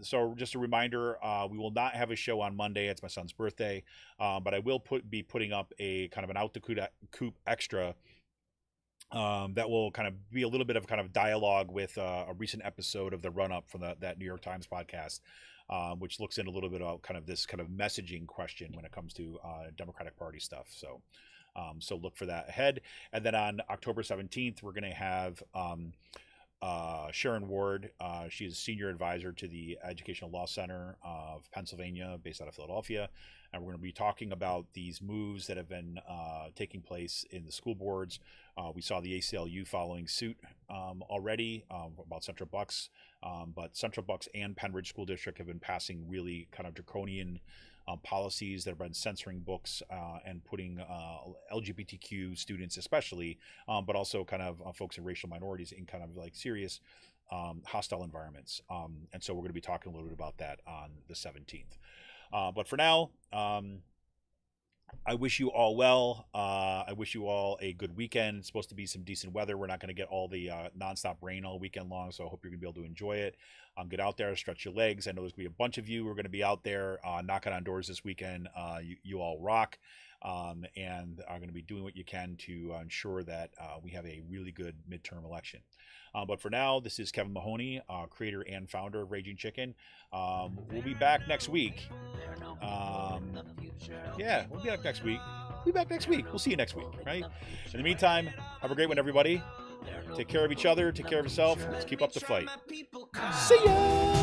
C: So just a reminder, we will not have a show on Monday. It's my son's birthday, but I will be putting up a kind of an Out the Coop extra. That will kind of be a little bit of kind of dialogue with a recent episode of the Run-Up from that New York Times podcast, which looks in a little bit of kind of this kind of messaging question when it comes to Democratic Party stuff. So look for that ahead. And then on October 17th, we're going to have Sharon Ward. She's senior advisor to the Educational Law Center of Pennsylvania, based out of Philadelphia. And we're going to be talking about these moves that have been taking place in the school boards. We saw the ACLU following suit already about Central Bucks, but Central Bucks and Penridge School District have been passing really kind of draconian policies that have been censoring books and putting LGBTQ students especially, but also kind of folks in racial minorities in kind of like serious hostile environments. And so we're going to be talking a little bit about that on the 17th. But for now, I wish you all well. I wish you all a good weekend. It's supposed to be some decent weather. We're not going to get all the nonstop rain all weekend long, so I hope you're going to be able to enjoy it. Get out there, stretch your legs. I know there's going to be a bunch of you who are going to be out there knocking on doors this weekend. You all rock, and are going to be doing what you can to ensure that we have a really good midterm election. But for now, this is Kevin Mahoney, creator and founder of Raging Chicken. We'll be back next week. Yeah, we'll be back next week. We'll be back next week. We'll see you next week, right? In the meantime, have a great one, everybody. Take care of each other. Take care of yourself. Let's keep up the fight. See ya!